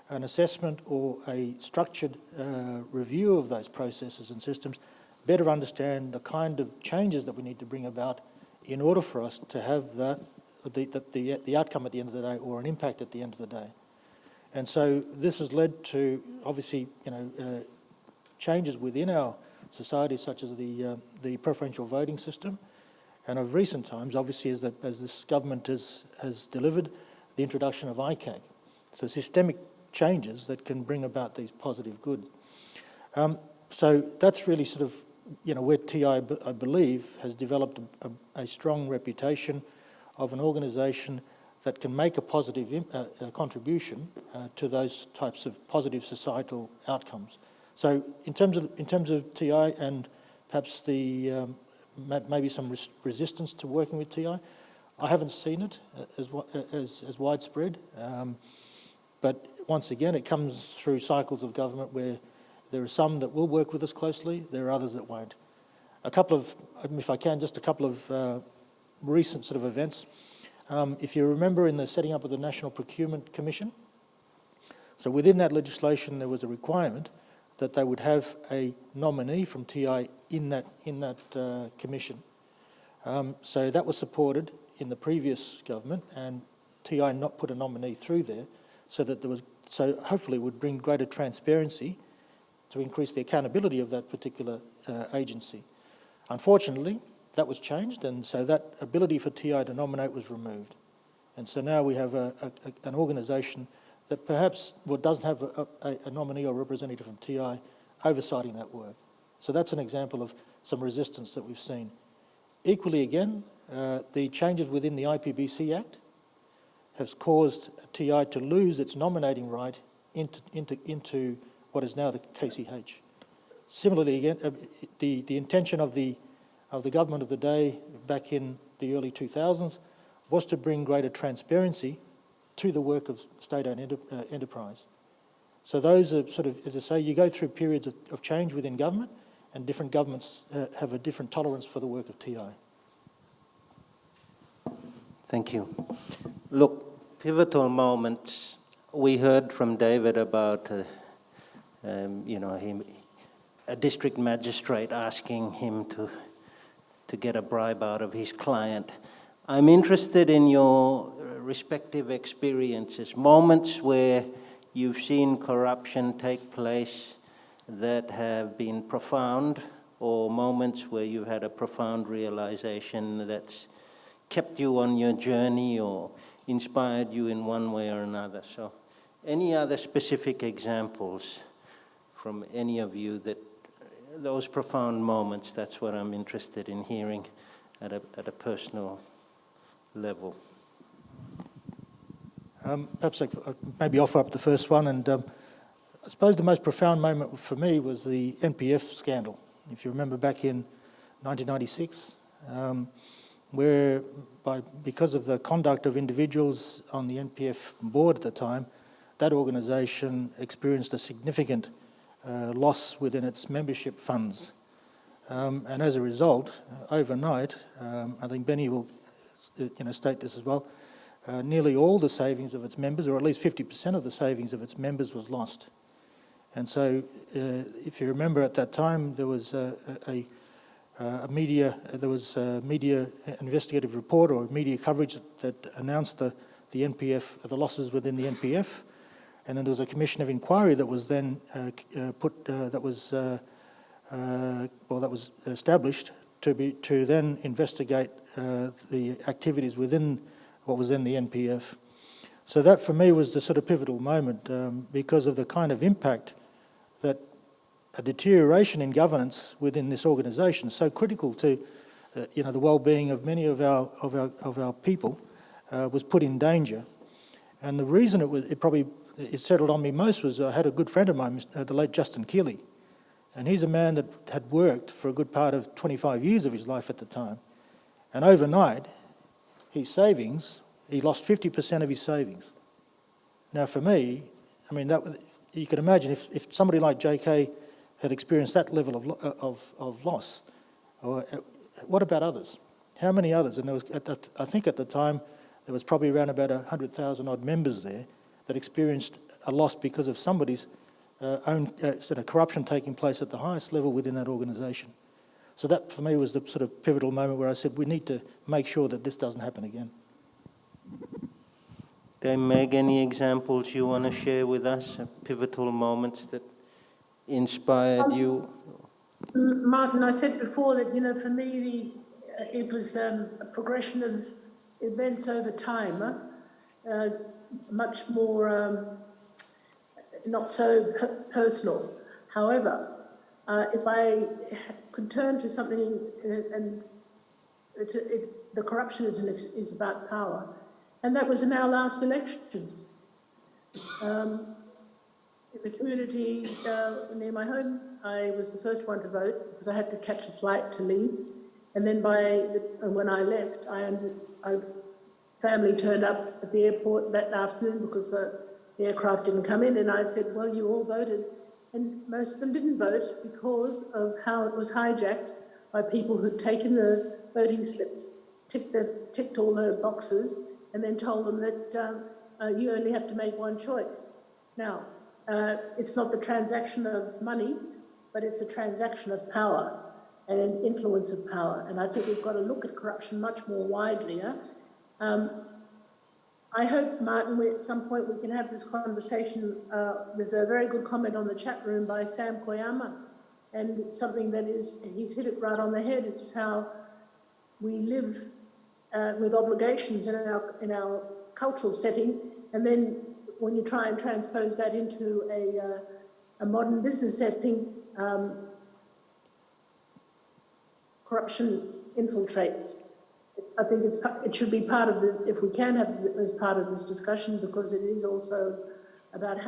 an assessment or a structured review of those processes and systems, better understand the kind of changes that we need to bring about in order for us to have the outcome at the end of the day, or an impact at the end of the day. And so this has led to, obviously, changes within our society, such as the preferential voting system, and of recent times, obviously, as this government has delivered, the introduction of ICAG. So systemic changes that can bring about these positive goods. So that's really sort of, where TI, I believe, has developed a strong reputation of an organisation that can make a positive contribution to those types of positive societal outcomes. So in terms of TI and perhaps the maybe some resistance to working with TI, I haven't seen it as widespread. But once again, it comes through cycles of government where there are some that will work with us closely, there are others that won't. A couple of, if I can, just a couple of recent sort of events. If you remember in the setting up of the National Procurement Commission, so within that legislation there was a requirement that they would have a nominee from TI in that commission. So that was supported in the previous government, and TI not put a nominee through there, so hopefully it would bring greater transparency to increase the accountability of that particular agency. Unfortunately, that was changed, and so that ability for TI to nominate was removed. And so now we have an organisation that perhaps doesn't have a nominee or representative from TI oversighting that work. So that's an example of some resistance that we've seen. Equally again, the changes within the IPBC Act has caused TI to lose its nominating right into what is now the KCH. Similarly, again, the intention of the government of the day back in the early 2000s was to bring greater transparency to the work of state-owned enterprise. So those are sort of, as I say, you go through periods of change within government, and different governments have a different tolerance for the work of TI. Thank you. Look, pivotal moments. We heard from David about, a district magistrate asking him to to get a bribe out of his client. I'm interested in your respective experiences, moments where you've seen corruption take place that have been profound, or moments where you've had a profound realization that's kept you on your journey or inspired you in one way or another. So any other specific examples from any of you, that those profound moments? That's what I'm interested in hearing at a personal level. Perhaps I maybe offer up the first one, and I suppose the most profound moment for me was the NPF scandal. If you remember back in 1996, where because of the conduct of individuals on the NPF board at the time, that organisation experienced a significant loss within its membership funds. And as a result, overnight, I think Benny will state this as well, nearly all the savings of its members, or at least 50% of the savings of its members, was lost. And so, if you remember at that time, there was a media investigative report or media coverage that announced the NPF, the losses within the NPF, and then there was a commission of inquiry that was then that was established to then investigate the activities within what was then the NPF. So that for me was the sort of pivotal moment, because of the kind of impact that a deterioration in governance within this organisation, so critical to the well-being of many of our people, was put in danger. And the reason it settled on me most was I had a good friend of mine, the late Justin Keeley, and he's a man that had worked for a good part of 25 years of his life at the time, and overnight his savings, he lost 50% of his savings. Now for me, I mean, you can imagine if somebody like JK had experienced that level of loss, or what about others? How many others? And there was, I think at the time, there was probably around about 100,000 odd members there that experienced a loss because of somebody's own sort of corruption taking place at the highest level within that organisation. So that for me was the sort of pivotal moment where I said we need to make sure that this doesn't happen again. Meg, any examples you want to share with us, pivotal moments that inspired you? Martin, I said before that, for me, it was a progression of events over time, much more not so personal. However, if I could turn to something, and the corruption is about power, and that was in our last elections. In the community near my home, I was the first one to vote because I had to catch a flight to leave. And then when I left, our family turned up at the airport that afternoon because the aircraft didn't come in. And I said, well, you all voted. And most of them didn't vote because of how it was hijacked by people who'd taken the voting slips, ticked all the boxes, and then told them that you only have to make one choice. Now, it's not the transaction of money, but it's a transaction of power and an influence of power. And I think we've got to look at corruption much more widely. I hope, Martin, at some point we can have this conversation. There's a very good comment on the chat room by Sam Koyama, and it's something that he's hit it right on the head. It's how we live with obligations in our cultural setting, and then when you try and transpose that into a modern business setting, corruption infiltrates. I think it should be part of this, if we can have it as part of this discussion, because it is also about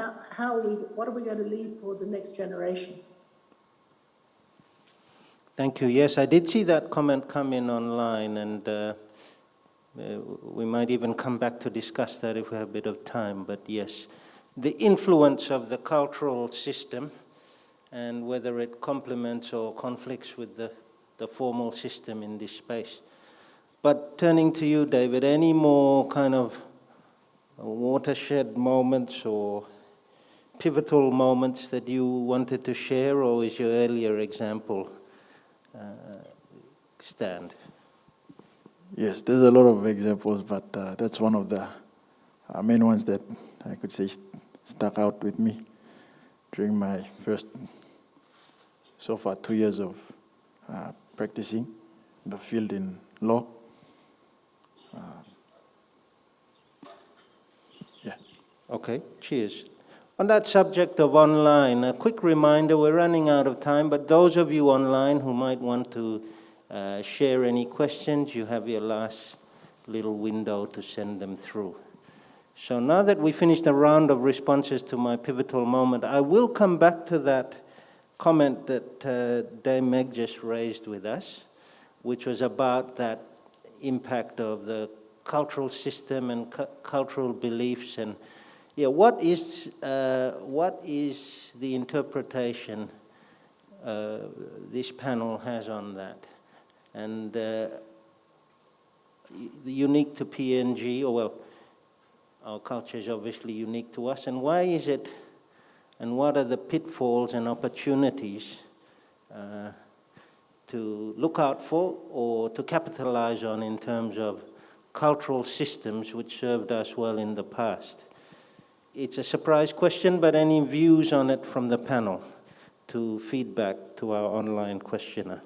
what are we going to leave for the next generation. Thank you. Yes, I did see that comment come in online, and we might even come back to discuss that if we have a bit of time. But yes, the influence of the cultural system and whether it complements or conflicts with the formal system in this space. But turning to you, David, any more kind of watershed moments or pivotal moments that you wanted to share, or is your earlier example stand? Yes, there's a lot of examples, but that's one of the main ones that I could say stuck out with me during my first, so far, 2 years of practicing the field in law. Yeah. Okay, cheers. On that subject of online, a quick reminder, we're running out of time, but those of you online who might want to share any questions, you have your last little window to send them through. So now that we finished a round of responses to my pivotal moment, I will come back to that comment that Dame Meg just raised with us, which was about that impact of the cultural system and cultural beliefs. And yeah, what is the interpretation this panel has on that? And unique to PNG, or well, our culture is obviously unique to us, and why is it, and what are the pitfalls and opportunities to look out for or to capitalize on in terms of cultural systems which served us well in the past? It's a surprise question, but any views on it from the panel to feedback to our online questioner?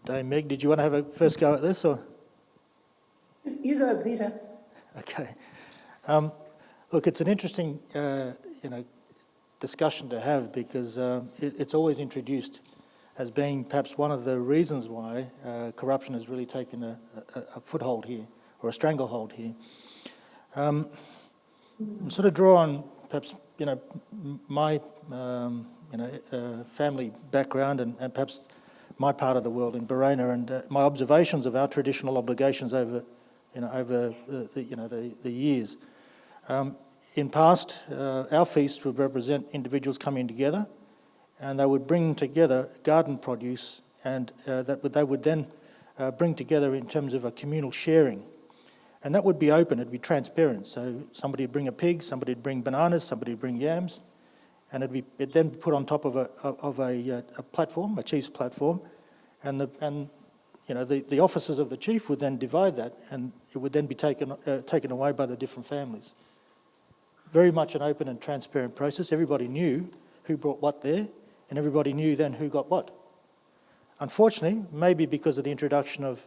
Dame Meg, did you want to have a first go at this, or? You go, Peter. Okay. Look, it's an interesting, discussion to have, because it's always introduced as being perhaps one of the reasons why corruption has really taken a foothold here, or a stranglehold here. Sort of draw on perhaps my family background and perhaps my part of the world in Borena, and my observations of our traditional obligations over the years. In past, our feasts would represent individuals coming together, and they would bring together garden produce, and they would then bring together in terms of a communal sharing. And that would be open, it'd be transparent. So somebody would bring a pig, somebody would bring bananas, somebody would bring yams, and it'd then be put on top of a platform, a chief's platform, and the officers of the chief would then divide that, and it would then be taken away by the different families. Very much an open and transparent process. Everybody knew who brought what there, and everybody knew then who got what. Unfortunately, maybe because of the introduction of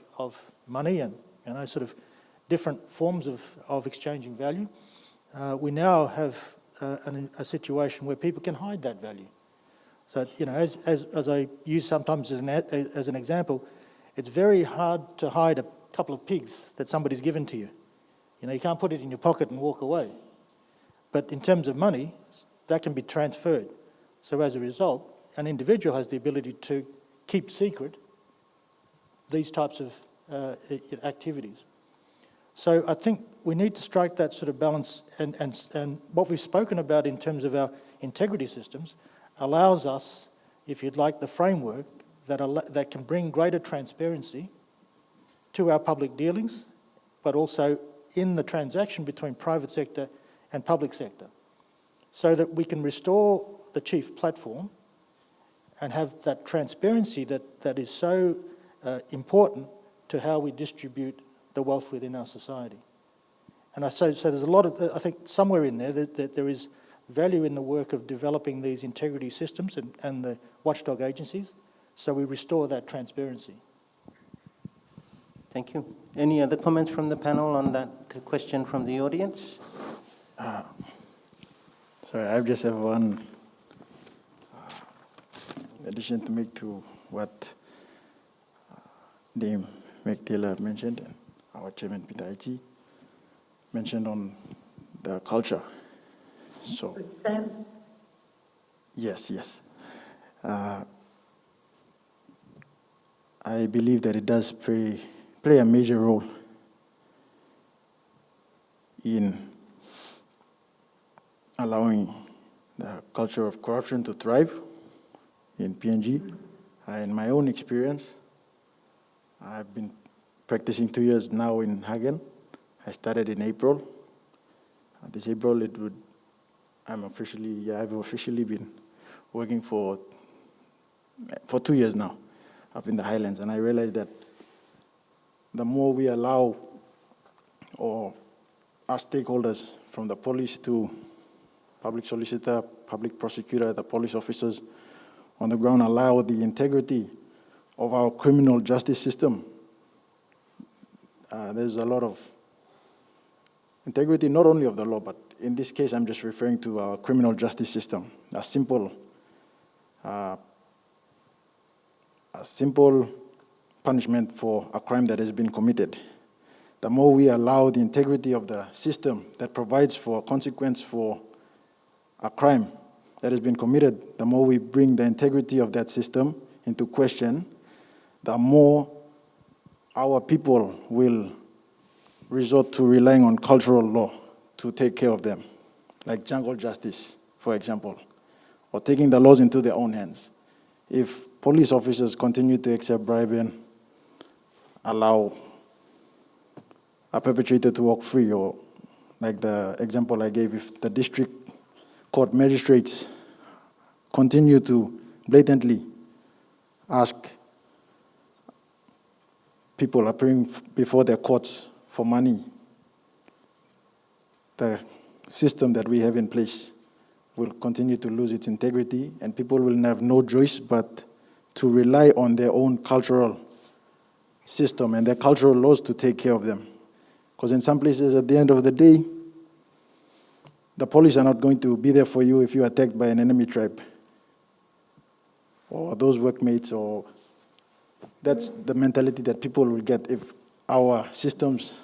money and sort of different forms of exchanging value, we now have a situation where people can hide that value. So, as I use sometimes as an example, it's very hard to hide a couple of pigs that somebody's given to you. You can't put it in your pocket and walk away. But in terms of money, that can be transferred. So as a result, an individual has the ability to keep secret these types of activities. So I think we need to strike that sort of balance, and what we've spoken about in terms of our integrity systems allows us, if you'd like, the framework that can bring greater transparency to our public dealings, but also in the transaction between private sector and public sector, so that we can restore the chief platform and have that transparency that is so important to how we distribute the wealth within our society. And so there's a lot of, I think somewhere in there that there is value in the work of developing these integrity systems and the watchdog agencies, so we restore that transparency. Thank you. Any other comments from the panel on that question from the audience? Sorry, I just have one addition to make to what Dame Meg Taylor mentioned, and our chairman Peter Aitsi mentioned on the culture. So, But Sam, yes. I believe that it does play a major role in allowing the culture of corruption to thrive in PNG. In my own experience, I've been practicing 2 years now in Hagen. I started in April. This April I've officially been working for for 2 years now up in the highlands, and I realized that the more we allow, or our stakeholders, from the police to public solicitor, public prosecutor, the police officers on the ground, allow the integrity of our criminal justice system. There's a lot of integrity, not only of the law, but in this case, I'm just referring to our criminal justice system. A simple punishment for a crime that has been committed. The more we allow the integrity of the system that provides for a consequence for a crime that has been committed, the more we bring the integrity of that system into question, the more our people will resort to relying on cultural law to take care of them, like jungle justice, for example, or taking the laws into their own hands. If police officers continue to accept bribe and allow a perpetrator to walk free, or like the example I gave, if the district court magistrates continue to blatantly ask people appearing before their courts for money, the system that we have in place will continue to lose its integrity, and people will have no choice but to rely on their own cultural system and their cultural laws to take care of them. Because in some places, at the end of the day, the police are not going to be there for you if you're attacked by an enemy tribe or those workmates, or that's the mentality that people will get if our systems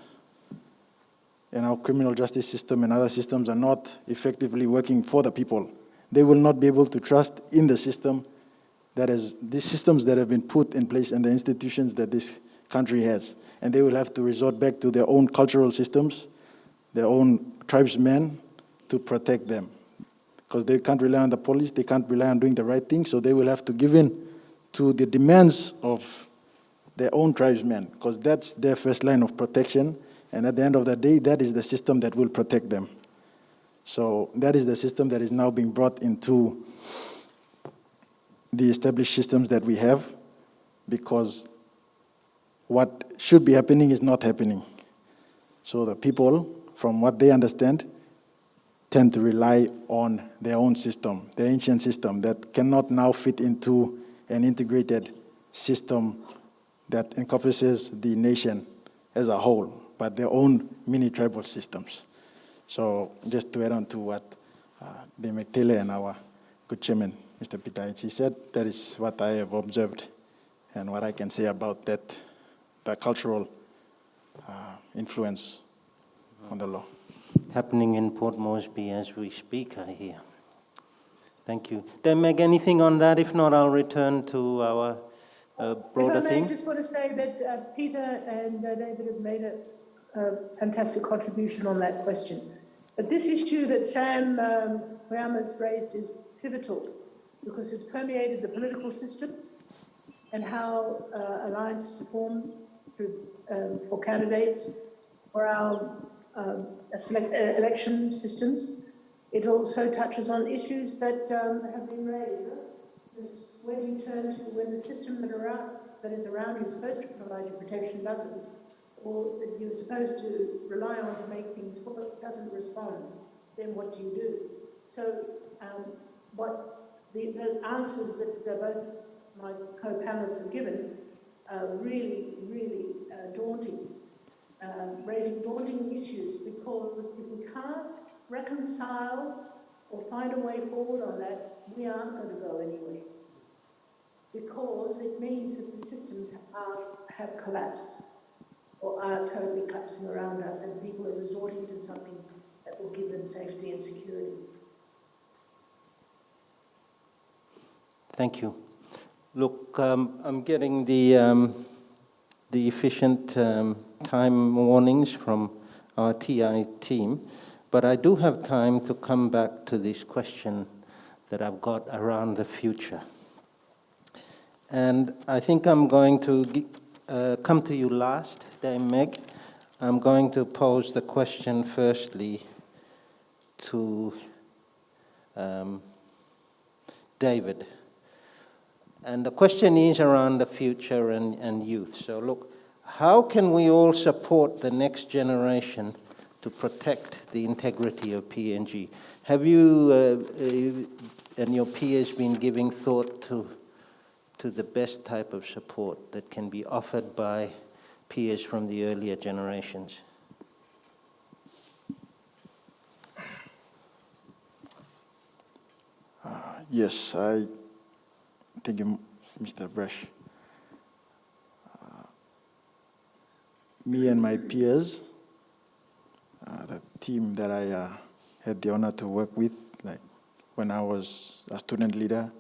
and our criminal justice system and other systems are not effectively working for the people. They will not be able to trust in the system that is, these systems that have been put in place and the institutions that this country has. And they will have to resort back to their own cultural systems, their own tribesmen, to protect them. Because they can't rely on the police, they can't rely on doing the right thing, so they will have to give in to the demands of their own tribesmen, because that's their first line of protection. And at the end of the day, that is the system that will protect them. So that is the system that is now being brought into the established systems that we have, because what should be happening is not happening. So the people, from what they understand, tend to rely on their own system, the ancient system that cannot now fit into an integrated system that encompasses the nation as a whole, but their own mini-tribal systems. So just to add on to what the Mektele and our good chairman, Mr. Peter Aitsi, said, that is what I have observed and what I can say about that, the cultural influence on the law. Happening in Port Moresby as we speak, I hear. Thank you. Dame Meg, anything on that? If not, I'll return to our broader If I may, theme. I just want to say that Peter and David have made a fantastic contribution on that question. But this issue that Sam Huyama's raised is pivotal because it's permeated the political systems and how alliances are formed for candidates, for our election systems. It also touches on issues that have been raised. When the system that is around you is supposed to provide you protection doesn't, or that you're supposed to rely on to make things work doesn't respond, then what do you do? So what the answers that both my co-panelists have given are really, really daunting, raising daunting issues, because if we can't reconcile or find a way forward on that, we aren't going to go anywhere. Because it means that the systems have collapsed or are totally collapsing around us, and people are resorting to something that will give them safety and security. Thank you. Look, I'm getting the efficient time warnings from our TI team, but I do have time to come back to this question that I've got around the future. And I think I'm going to come to you last, Dame Meg. I'm going to pose the question firstly to David. And the question is around the future and youth. So look, how can we all support the next generation to protect the integrity of PNG? Have you and your peers been giving thought to the best type of support that can be offered by peers from the earlier generations? Yes, thank you, Mr. Brash. Me and my peers, the team that I had the honor to work with, like when I was a student leader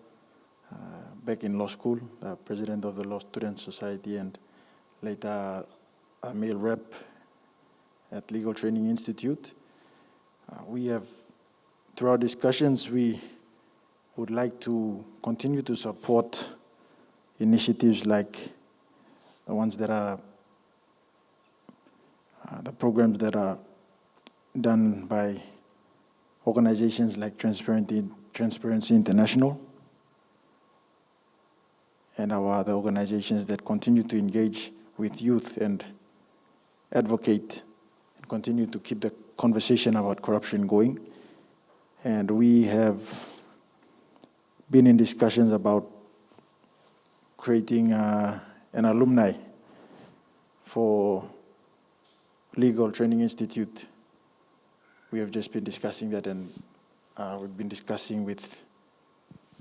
back in law school, president of the Law Student Society, and later a male rep at Legal Training Institute. We have, through our discussions, we would like to continue to support initiatives like the ones that are, the programs that are done by organizations like Transparency International and our other organizations that continue to engage with youth and advocate and continue to keep the conversation about corruption going. And we have been in discussions about creating an alumni for Legal Training Institute. We have just been discussing that, and we've been discussing with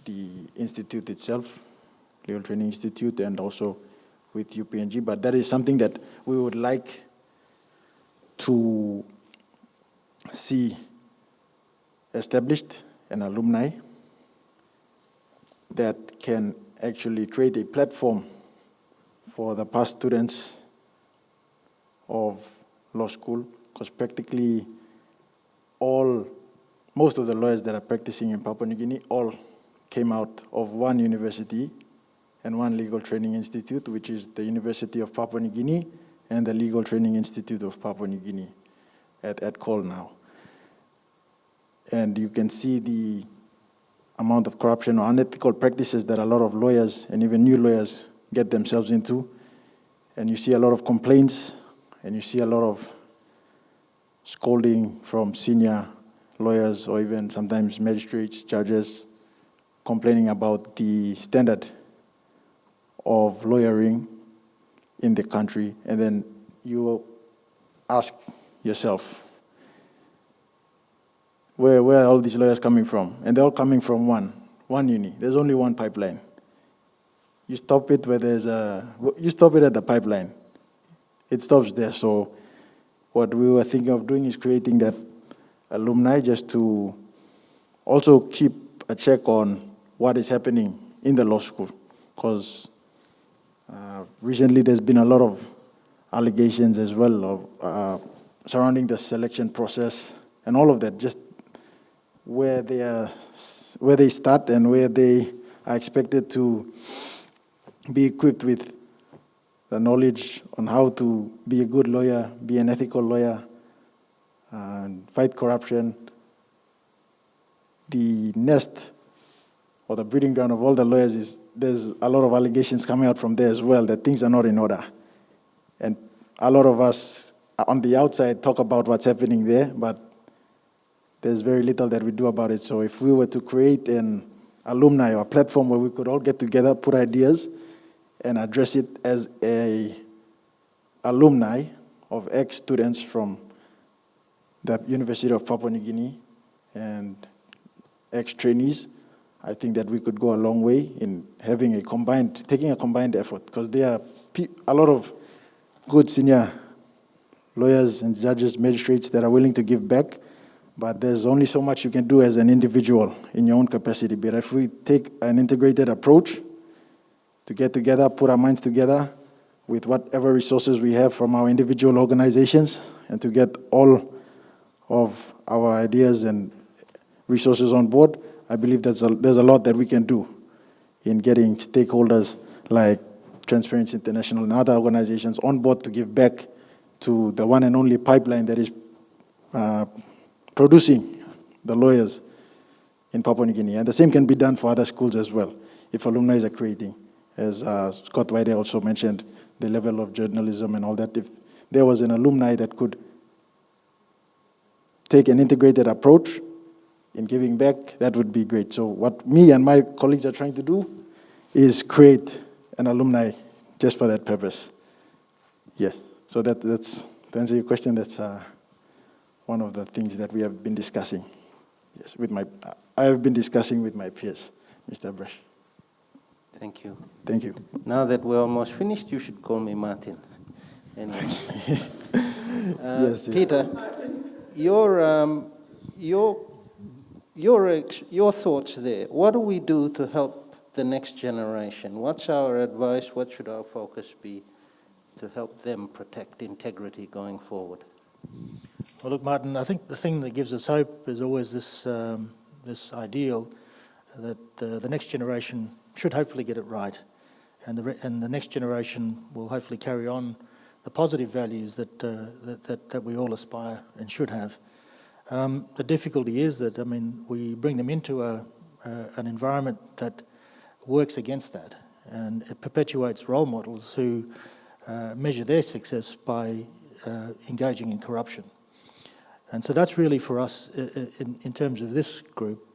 the institute itself, Legal Training Institute, and also with UPNG. But that is something that we would like to see established, an alumni that can actually create a platform for the past students of law school, because practically most of the lawyers that are practicing in Papua New Guinea all came out of one university and one legal training institute, which is the University of Papua New Guinea and the Legal Training Institute of Papua New Guinea at Col now. And you can see the amount of corruption or unethical practices that a lot of lawyers and even new lawyers get themselves into. And you see a lot of complaints, and you see a lot of scolding from senior lawyers or even sometimes magistrates, judges, complaining about the standard of lawyering in the country. And then you ask yourself, where are all these lawyers coming from? And they're all coming from one uni. There's only one pipeline. You stop it where you stop it at the pipeline. It stops there. So what we were thinking of doing is creating that alumni just to also keep a check on what is happening in the law school. Because recently there's been a lot of allegations as well of surrounding the selection process and all of that, just where they start and where they are expected to be equipped with the knowledge on how to be a good lawyer, be an ethical lawyer, and fight corruption. The nest or the breeding ground of all the lawyers is there's a lot of allegations coming out from there as well that things are not in order. And a lot of us on the outside talk about what's happening there, but there's very little that we do about it. So if we were to create an alumni or a platform where we could all get together, put ideas, and address it as a alumni of ex-students from the University of Papua New Guinea and ex-trainees, I think that we could go a long way in taking a combined effort, because there are a lot of good senior lawyers and judges, magistrates that are willing to give back, but there's only so much you can do as an individual in your own capacity. But if we take an integrated approach to get together, put our minds together with whatever resources we have from our individual organizations, and to get all of our ideas and resources on board, I believe there's a lot that we can do in getting stakeholders like Transparency International and other organizations on board to give back to the one and only pipeline that is producing the lawyers in Papua New Guinea. And the same can be done for other schools as well. if alumni are creating. As Scott White also mentioned, the level of journalism and all that. If there was an alumni that could take an integrated approach in giving back, that would be great. So what me and my colleagues are trying to do is create an alumni just for that purpose. Yes, so that's, to answer your question, that's one of the things that we have been discussing. Yes, I have been discussing with my peers, Mr. Brash. Thank you. Thank you. Now that we're almost finished, you should call me Martin. Anyway. Yes, Peter, your thoughts there. What do we do to help the next generation? What's our advice? What should our focus be to help them protect integrity going forward? Well, look, Martin, I think the thing that gives us hope is always this this ideal that the next generation should hopefully get it right, and the next generation will hopefully carry on the positive values that we all aspire and should have. The difficulty is that, I mean, we bring them into an environment that works against that, and it perpetuates role models who measure their success by engaging in corruption. And so that's really for us, in terms of this group,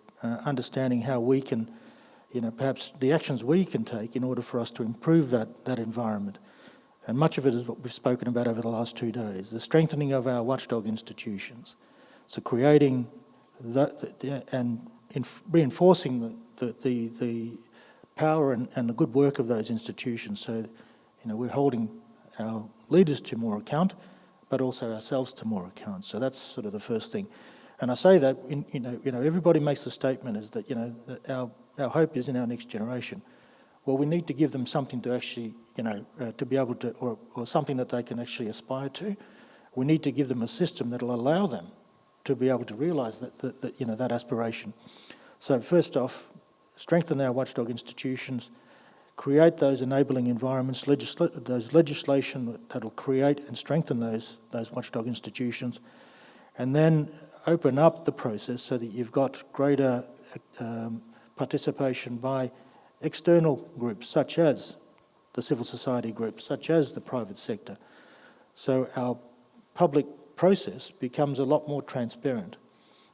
understanding how we can, perhaps the actions we can take in order for us to improve that environment. And much of it is what we've spoken about over the last 2 days, the strengthening of our watchdog institutions. So creating and reinforcing the power and the good work of those institutions. So, we're holding our leaders to more account, but also ourselves to more account. So that's sort of the first thing. And I say that, everybody makes the statement is that, that our hope is in our next generation. Well, we need to give them something to actually, to be able to, or something that they can actually aspire to. We need to give them a system that will allow them to be able to realise that aspiration. So first off, strengthen our watchdog institutions, create those enabling environments, those legislation that will create and strengthen those watchdog institutions, and then open up the process so that you've got greater participation by external groups such as the civil society groups, such as the private sector. So our public process becomes a lot more transparent.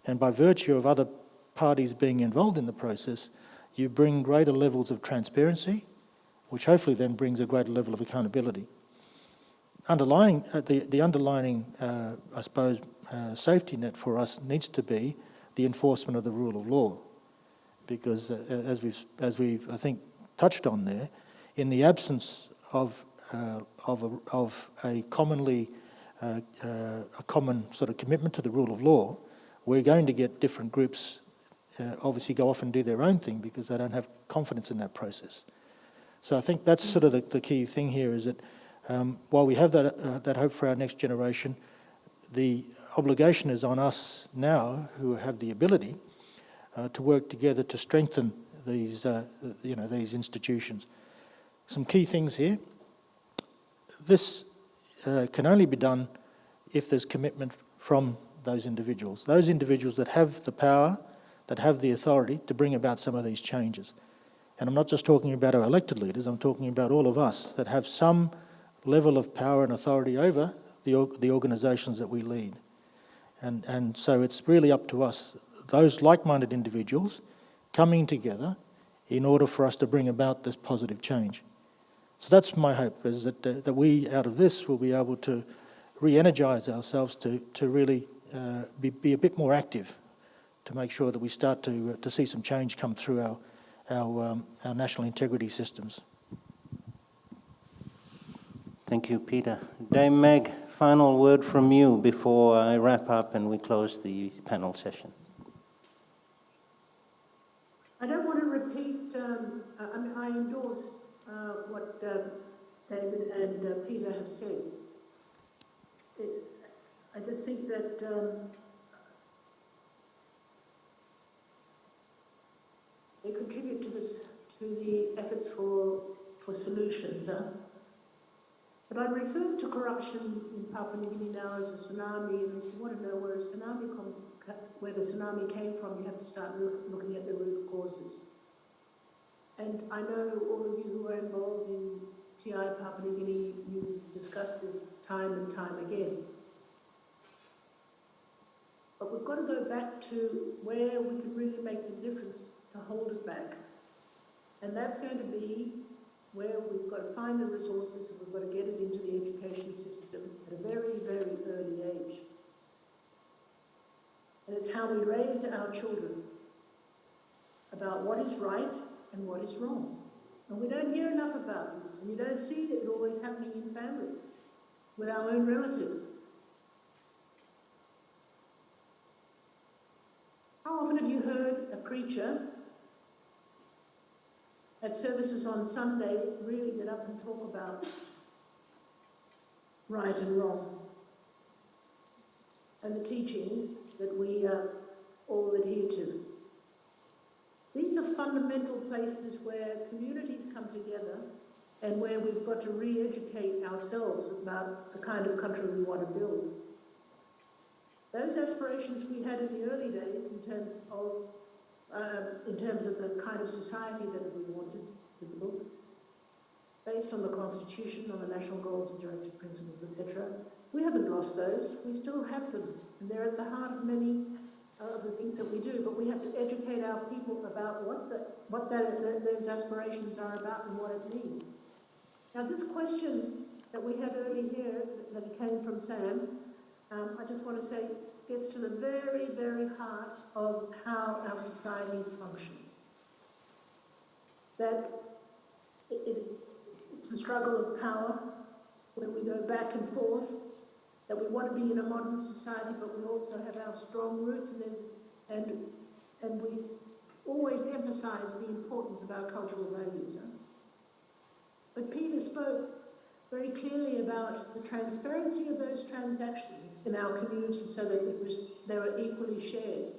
And by virtue of other parties being involved in the process, you bring greater levels of transparency, which hopefully then brings a greater level of accountability. The underlying, I suppose, safety net for us needs to be the enforcement of the rule of law, because as we've I think touched on there, in the absence of a common sort of commitment to the rule of law, we're going to get different groups obviously go off and do their own thing because they don't have confidence in that process. So I think that's sort of the key thing here is that while we have that hope for our next generation, the obligation is on us now who have the ability to work together to strengthen these institutions. Some key things here. This can only be done if there's commitment from those individuals that have the power, that have the authority to bring about some of these changes. And I'm not just talking about our elected leaders, I'm talking about all of us that have some level of power and authority over the organisations that we lead. And so it's really up to us, those like-minded individuals, coming together in order for us to bring about this positive change. So that's my hope, is that we, out of this, will be able to re-energise ourselves to really be a bit more active, to make sure that we start to see some change come through our national integrity systems. Thank you, Peter. Dame Meg, final word from you before I wrap up and we close the panel session. I don't want to repeat, I endorse what David and Peter have said. I just think that they contribute to the efforts for solutions. But I refer to corruption in Papua New Guinea now as a tsunami, and if you want to know where the tsunami came from, you have to start looking at the root causes. And I know all of you who are involved in TI Papua New Guinea, you've discussed this time and time again. But we've got to go back to where we can really make the difference to hold it back. And that's going to be where we've got to find the resources and we've got to get it into the education system at a very, very early age. And it's how we raise our children about what is right and what is wrong. And we don't hear enough about this, and you don't see it always happening in families, with our own relatives. How often have you heard a preacher at services on Sunday really get up and talk about right and wrong and the teachings that we all adhere to? These are fundamental places where communities come together and where we've got to re-educate ourselves about the kind of country we want to build. Those aspirations we had in the early days in terms of the kind of society that we wanted to build, based on the Constitution, on the national goals and directive principles, etc., we haven't lost those. We still have them, and they're at the heart of many of the things that we do, but we have to educate our people about what those aspirations are about and what it means. Now, this question that we had earlier here, that came from Sam, I just want to say, gets to the very, very heart of how our societies function. That it's a struggle of power, where we go back and forth, that we want to be in a modern society, but we also have our strong roots, and we always emphasise the importance of our cultural values. But Peter spoke very clearly about the transparency of those transactions in our community so that they were equally shared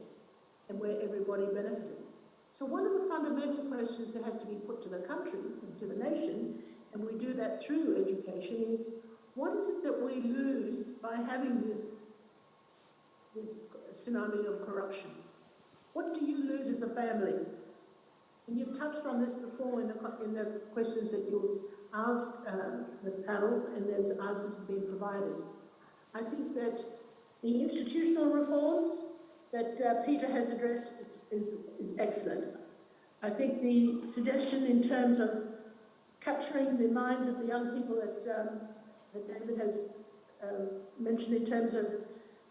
and where everybody benefited. So one of the fundamental questions that has to be put to the country and to the nation, and we do that through education, is what is it that we lose by having this tsunami of corruption? What do you lose as a family? And you've touched on this before in the questions that you asked the panel, and those answers have been provided. I think that the institutional reforms that Peter has addressed is excellent. I think the suggestion in terms of capturing the minds of the young people that David has mentioned in terms of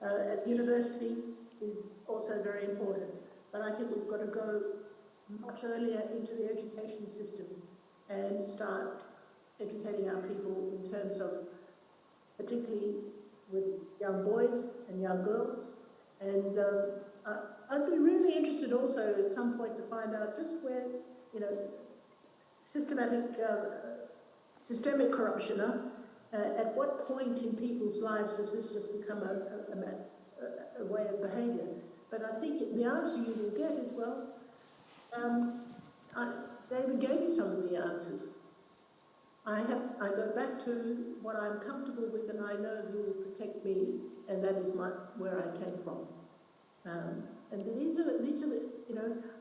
at university is also very important. But I think we've got to go much earlier into the education system and start educating our people in terms of, particularly with young boys and young girls. And I'd be really interested also at some point to find out just where, systemic corruption, at what point in people's lives does this just become a way of behaviour? But I think the answer you will get is, well, David gave you some of the answers. I go back to what I'm comfortable with, and I know who will protect me, and that is where I came from. And these are the,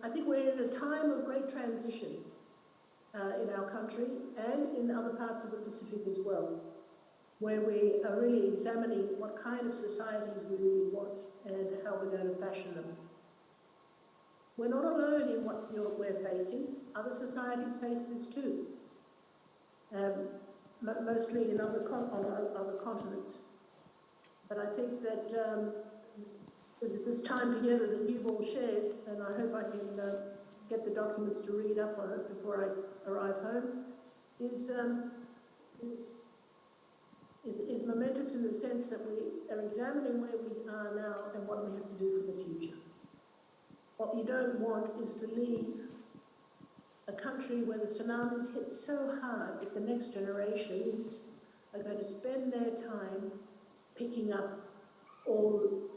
I think we're in a time of great transition in our country and in other parts of the Pacific as well, where we are really examining what kind of societies we really want and how we're going to fashion them. We're not alone in what we're facing. Other societies face this too, mostly on other continents. But I think that this time together that you've all shared, and I hope I can get the documents to read up on it before I arrive home, is momentous in the sense that we are examining where we are now and what we have to do for the future. What you don't want is to leave a country where the tsunamis hit so hard that the next generations are going to spend their time picking up all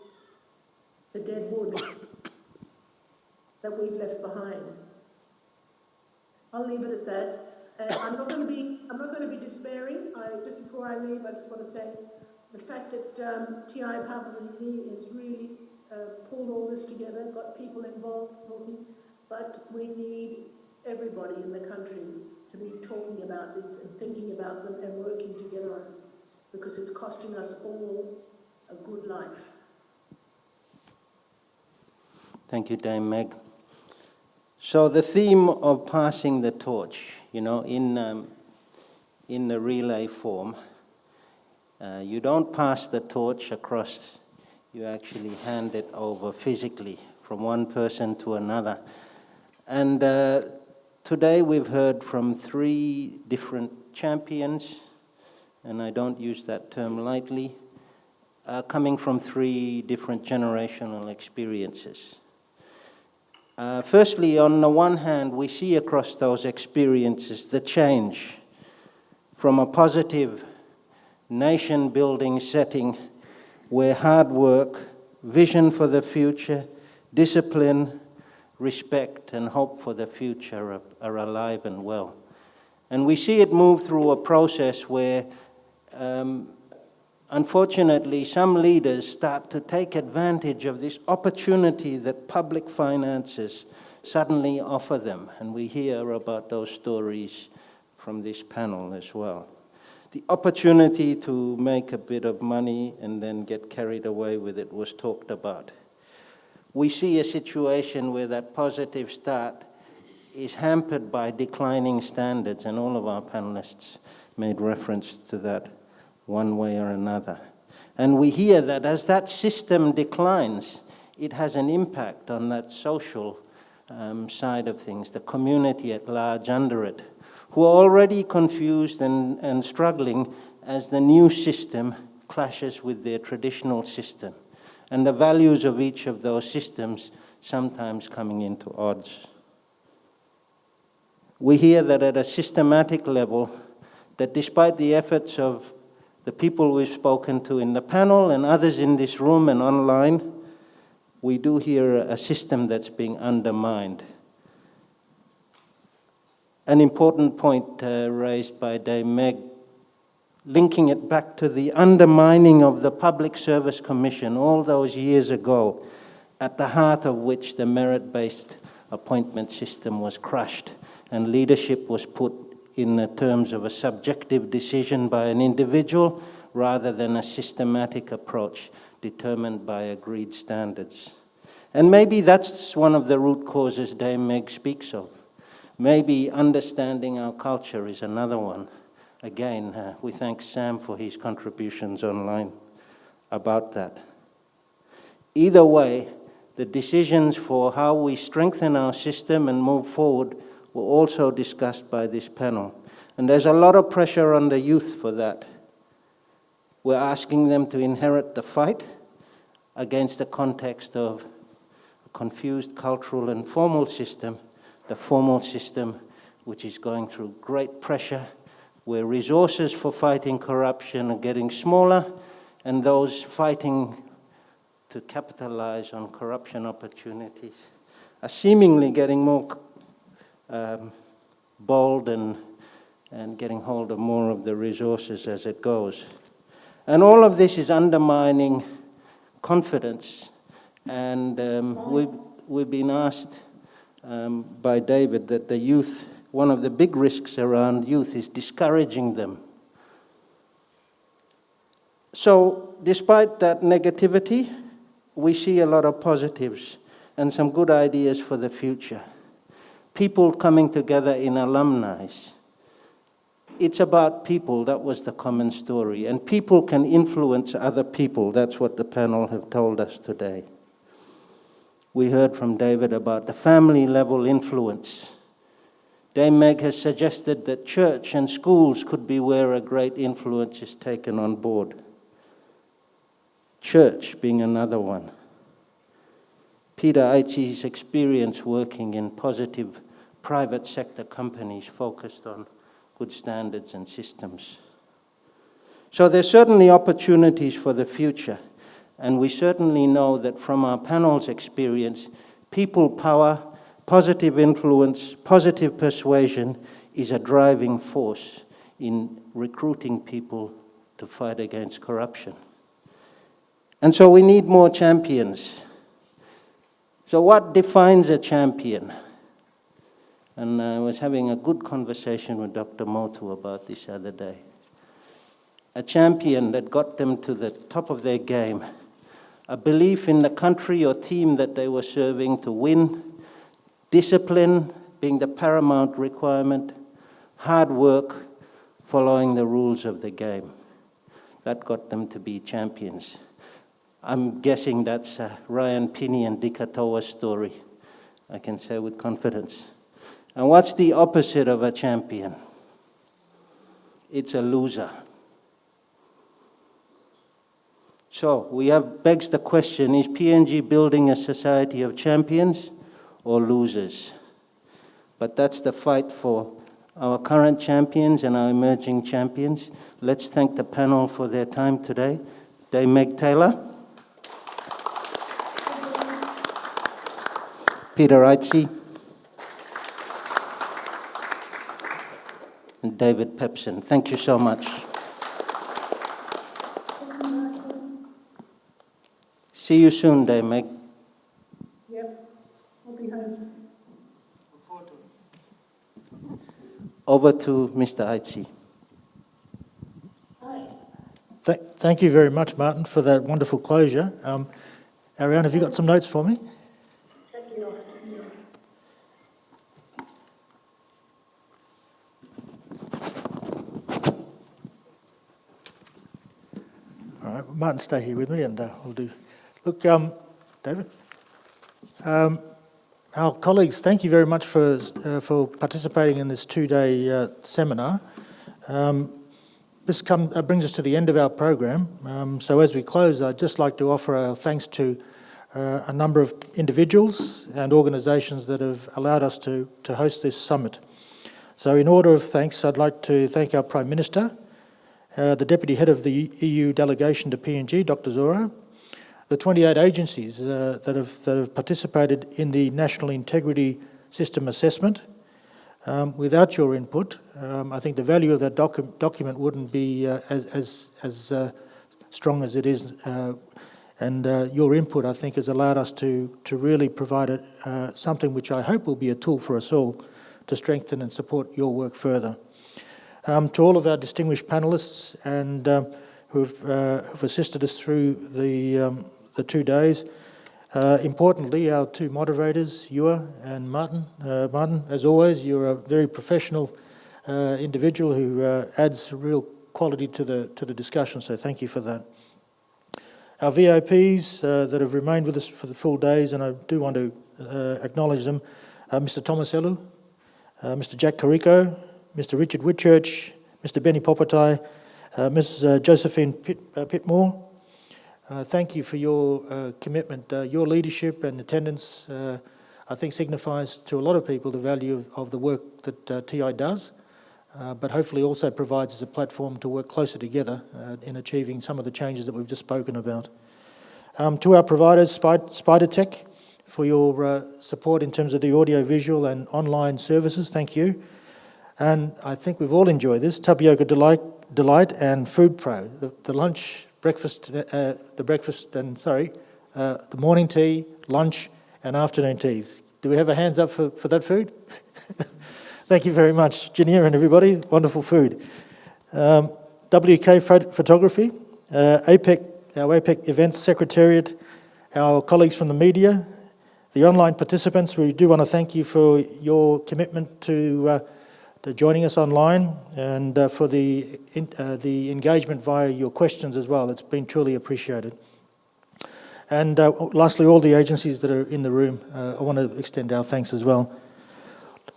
the dead wood that we've left behind. I'll leave it at that. I'm not going to be despairing. Just before I leave, I just want to say the fact that TI Papua New Guinea has really pulled all this together, got people involved, talking, but we need everybody in the country to be talking about this and thinking about them and working together on it, because it's costing us all a good life. Thank you, Dame Meg. So the theme of passing the torch, you know, in the relay form, you don't pass the torch across, you actually hand it over physically from one person to another. And today we've heard from 3 different champions, and I don't use that term lightly, coming from 3 different generational experiences. Firstly, on the one hand, we see across those experiences the change from a positive nation-building setting where hard work, vision for the future, discipline, respect, and hope for the future are alive and well. And we see it move through a process where, unfortunately, some leaders start to take advantage of this opportunity that public finances suddenly offer them. And we hear about those stories from this panel as well. The opportunity to make a bit of money and then get carried away with it was talked about. We see a situation where that positive start is hampered by declining standards, and all of our panelists made reference to that one way or another. And we hear that as that system declines, it has an impact on that social side of things, the community at large under it, who are already confused and struggling as the new system clashes with their traditional system, and the values of each of those systems sometimes coming into odds. We hear that at a systematic level, that despite the efforts of the people we've spoken to in the panel and others in this room and online, we do hear a system that's being undermined. An important point raised by Dame Meg, linking it back to the undermining of the Public Service Commission all those years ago, at the heart of which the merit-based appointment system was crushed and leadership was put in the terms of a subjective decision by an individual rather than a systematic approach determined by agreed standards. And maybe that's one of the root causes Dame Meg speaks of. Maybe understanding our culture is another one. Again, we thank Sam for his contributions online about that. Either way, the decisions for how we strengthen our system and move forward were also discussed by this panel. And there's a lot of pressure on the youth for that. We're asking them to inherit the fight against the context of a confused cultural and formal system, the formal system which is going through great pressure, where resources for fighting corruption are getting smaller, and those fighting to capitalize on corruption opportunities are seemingly getting more bold and getting hold of more of the resources as it goes. And all of this is undermining confidence. And we've been asked by David that the youth, one of the big risks around youth is discouraging them. So despite that negativity, we see a lot of positives and some good ideas for the future. People coming together in alumni. It's about people, that was the common story. And people can influence other people, that's what the panel have told us today. We heard from David about the family level influence. Dame Meg has suggested that church and schools could be where a great influence is taken on board. Church being another one. Peter Aitsi's experience working in positive private sector companies focused on good standards and systems. So there's certainly opportunities for the future, and we certainly know that from our panel's experience, people power, positive influence, positive persuasion is a driving force in recruiting people to fight against corruption. And so we need more champions. So what defines a champion? And I was having a good conversation with Dr. Motu about this the other day. A champion that got them to the top of their game, a belief in the country or team that they were serving to win, discipline being the paramount requirement, hard work, following the rules of the game. That got them to be champions. I'm guessing that's Ryan Pinney and Dikatoa's story, I can say with confidence. And what's the opposite of a champion? It's a loser. So begs the question, is PNG building a society of champions or losers? But that's the fight for our current champions and our emerging champions. Let's thank the panel for their time today. Dame Meg Taylor, Peter Aitsi, and David Pepson. Thank you so much. See you soon, Dame Meg. Yep, we'll be home soon. Over to Mr. Aitsi. Thank you very much, Martin, for that wonderful closure. Ariane, have you got some notes for me? Take me off. All right, Martin, stay here with me and we'll do... Look, David, our colleagues, thank you very much for participating in this two-day seminar. This brings us to the end of our program. So as we close, I'd just like to offer our thanks to a number of individuals and organisations that have allowed us to host this summit. So in order of thanks, I'd like to thank our Prime Minister, the Deputy Head of the EU Delegation to PNG, Dr. Zora, the 28 agencies that have participated in the National Integrity System Assessment. Without your input, I think the value of that document wouldn't be as strong as it is. And your input, I think, has allowed us to really provide something which I hope will be a tool for us all to strengthen and support your work further. To all of our distinguished panellists and who've assisted us through the 2 days. Importantly, our two moderators, Ewa and Martin. Martin, as always, you're a very professional individual who adds real quality to the discussion, so thank you for that. Our VIPs that have remained with us for the full days, and I do want to acknowledge them, Mr. Thomas Elu, Mr. Jack Carrico, Mr. Richard Whitchurch, Mr. Benny Popatai, Ms. Josephine Pitmore. Thank you for your commitment. Your leadership and attendance, I think, signifies to a lot of people the value of the work that TI does, but hopefully also provides us a platform to work closer together in achieving some of the changes that we've just spoken about. To our providers, Spider Tech, for your support in terms of the audio-visual and online services, thank you. And I think we've all enjoyed this, Tapioca Delight and Food Pro, the lunch, breakfast, the morning tea, lunch and afternoon teas. Do we have a hands up for that food? Thank you very much, Janine and everybody, wonderful food. WK Photography, APEC, our APEC Events Secretariat, our colleagues from the media, the online participants, we do want to thank you for your commitment to joining us online and for the engagement via your questions as well. It's been truly appreciated. And lastly, all the agencies that are in the room, I want to extend our thanks as well.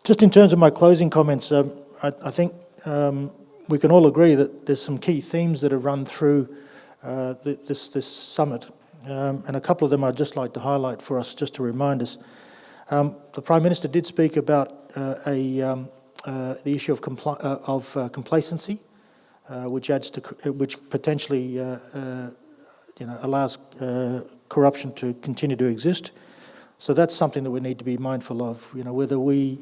Just in terms of my closing comments, I think we can all agree that there's some key themes that have run through this summit. And a couple of them I'd just like to highlight for us, just to remind us. The Prime Minister did speak about the issue of complacency, which potentially allows corruption to continue to exist. So that's something that we need to be mindful of. Whether we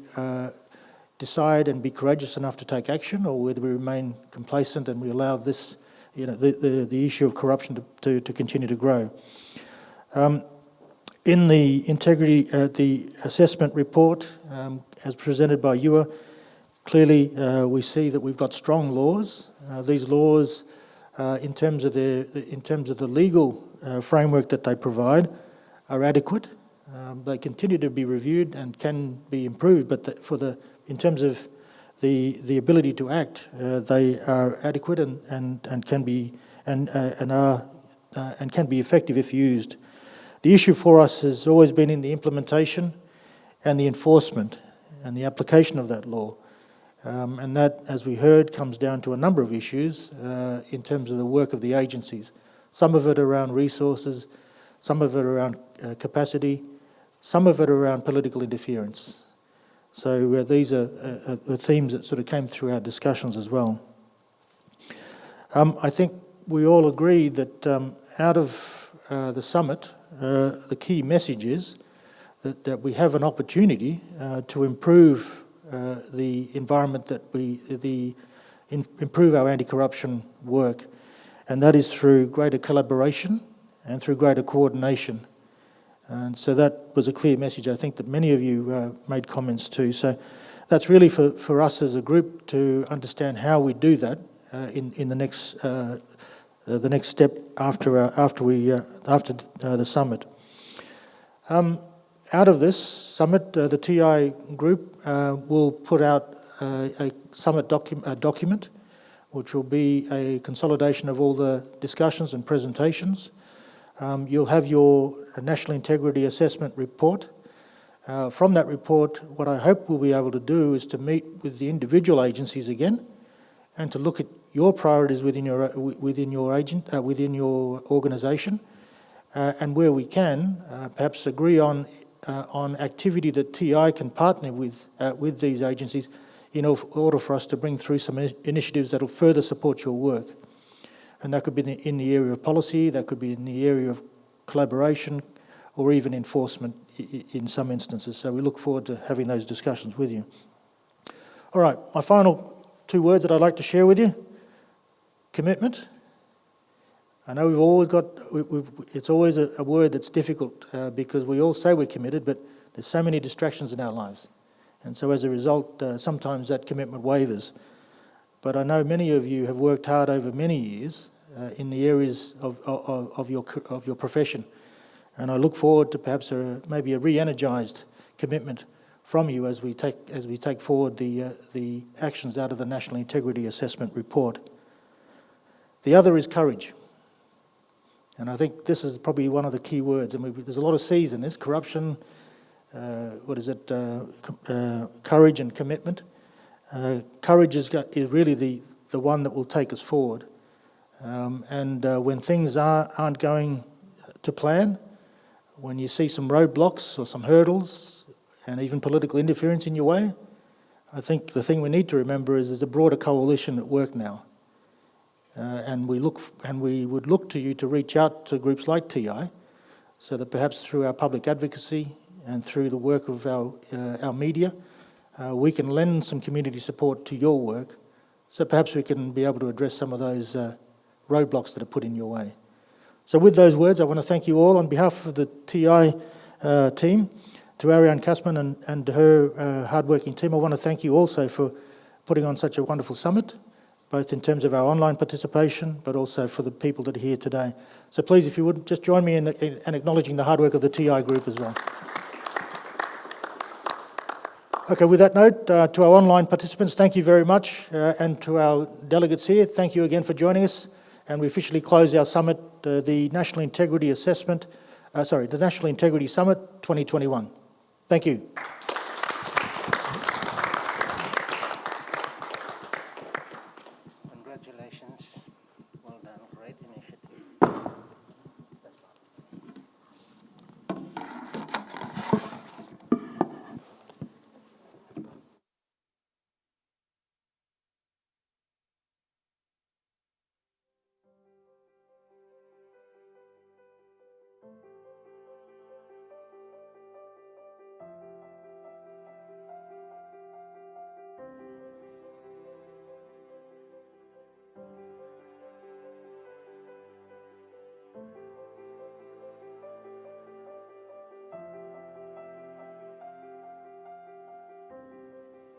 decide and be courageous enough to take action, or whether we remain complacent and we allow this, the issue of corruption to continue to grow. In the the assessment report, as presented by you, clearly we see that we've got strong laws. These laws, in terms of the legal framework that they provide, are adequate. They continue to be reviewed and can be improved, but in terms of the ability to act, they are adequate and can be effective if used. The issue for us has always been in the implementation and the enforcement and the application of that law. And that, as we heard, comes down to a number of issues in terms of the work of the agencies. Some of it around resources, some of it around capacity, some of it around political interference. So these are themes that sort of came through our discussions as well. I think we all agree that out of the summit, the key message is that we have an opportunity to improve the environment that improve our anti-corruption work, and that is through greater collaboration and through greater coordination. And so that was a clear message, I think, that many of you made comments to. So that's really for us as a group to understand how we do that in the next step after the summit. Out of this summit, the TI group will put out a summit document, which will be a consolidation of all the discussions and presentations. You'll have your National Integrity Assessment report. From that report, what I hope we'll be able to do is to meet with the individual agencies again and to look at your priorities within your organisation, and where we can, perhaps agree on activity that TI can partner with these agencies in order for us to bring through some initiatives that will further support your work. And that could be in the area of policy, that could be in the area of collaboration, or even enforcement in some instances. So we look forward to having those discussions with you. All right, my final 2 words that I'd like to share with you. Commitment. I know we've always got, it's always a word that's difficult because we all say we're committed, but there's so many distractions in our lives. And so as a result, sometimes that commitment wavers. But I know many of you have worked hard over many years in the areas of your profession. And I look forward to perhaps maybe a re-energised commitment from you as we take forward the actions out of the National Integrity Assessment report. The other is courage. And I think this is probably one of the key words. And there's a lot of C's in this: corruption, courage and commitment. Courage is really the one that will take us forward. When things aren't going to plan, when you see some roadblocks or some hurdles and even political interference in your way, I think the thing we need to remember is there's a broader coalition at work now. And we would look to you to reach out to groups like TI, so that perhaps through our public advocacy and through the work of our media, we can lend some community support to your work, so perhaps we can be able to address some of those roadblocks that are put in your way. So with those words, I want to thank you all on behalf of the TI team, to Ariane Kasman and her hard-working team. I want to thank you also for putting on such a wonderful summit, both in terms of our online participation, but also for the people that are here today. So please, if you would, just join me in acknowledging the hard work of the TI group as well. Okay, with that note, to our online participants, thank you very much, and to our delegates here, thank you again for joining us. And we officially close our summit, the National Integrity Summit 2021. Thank you. Congratulations.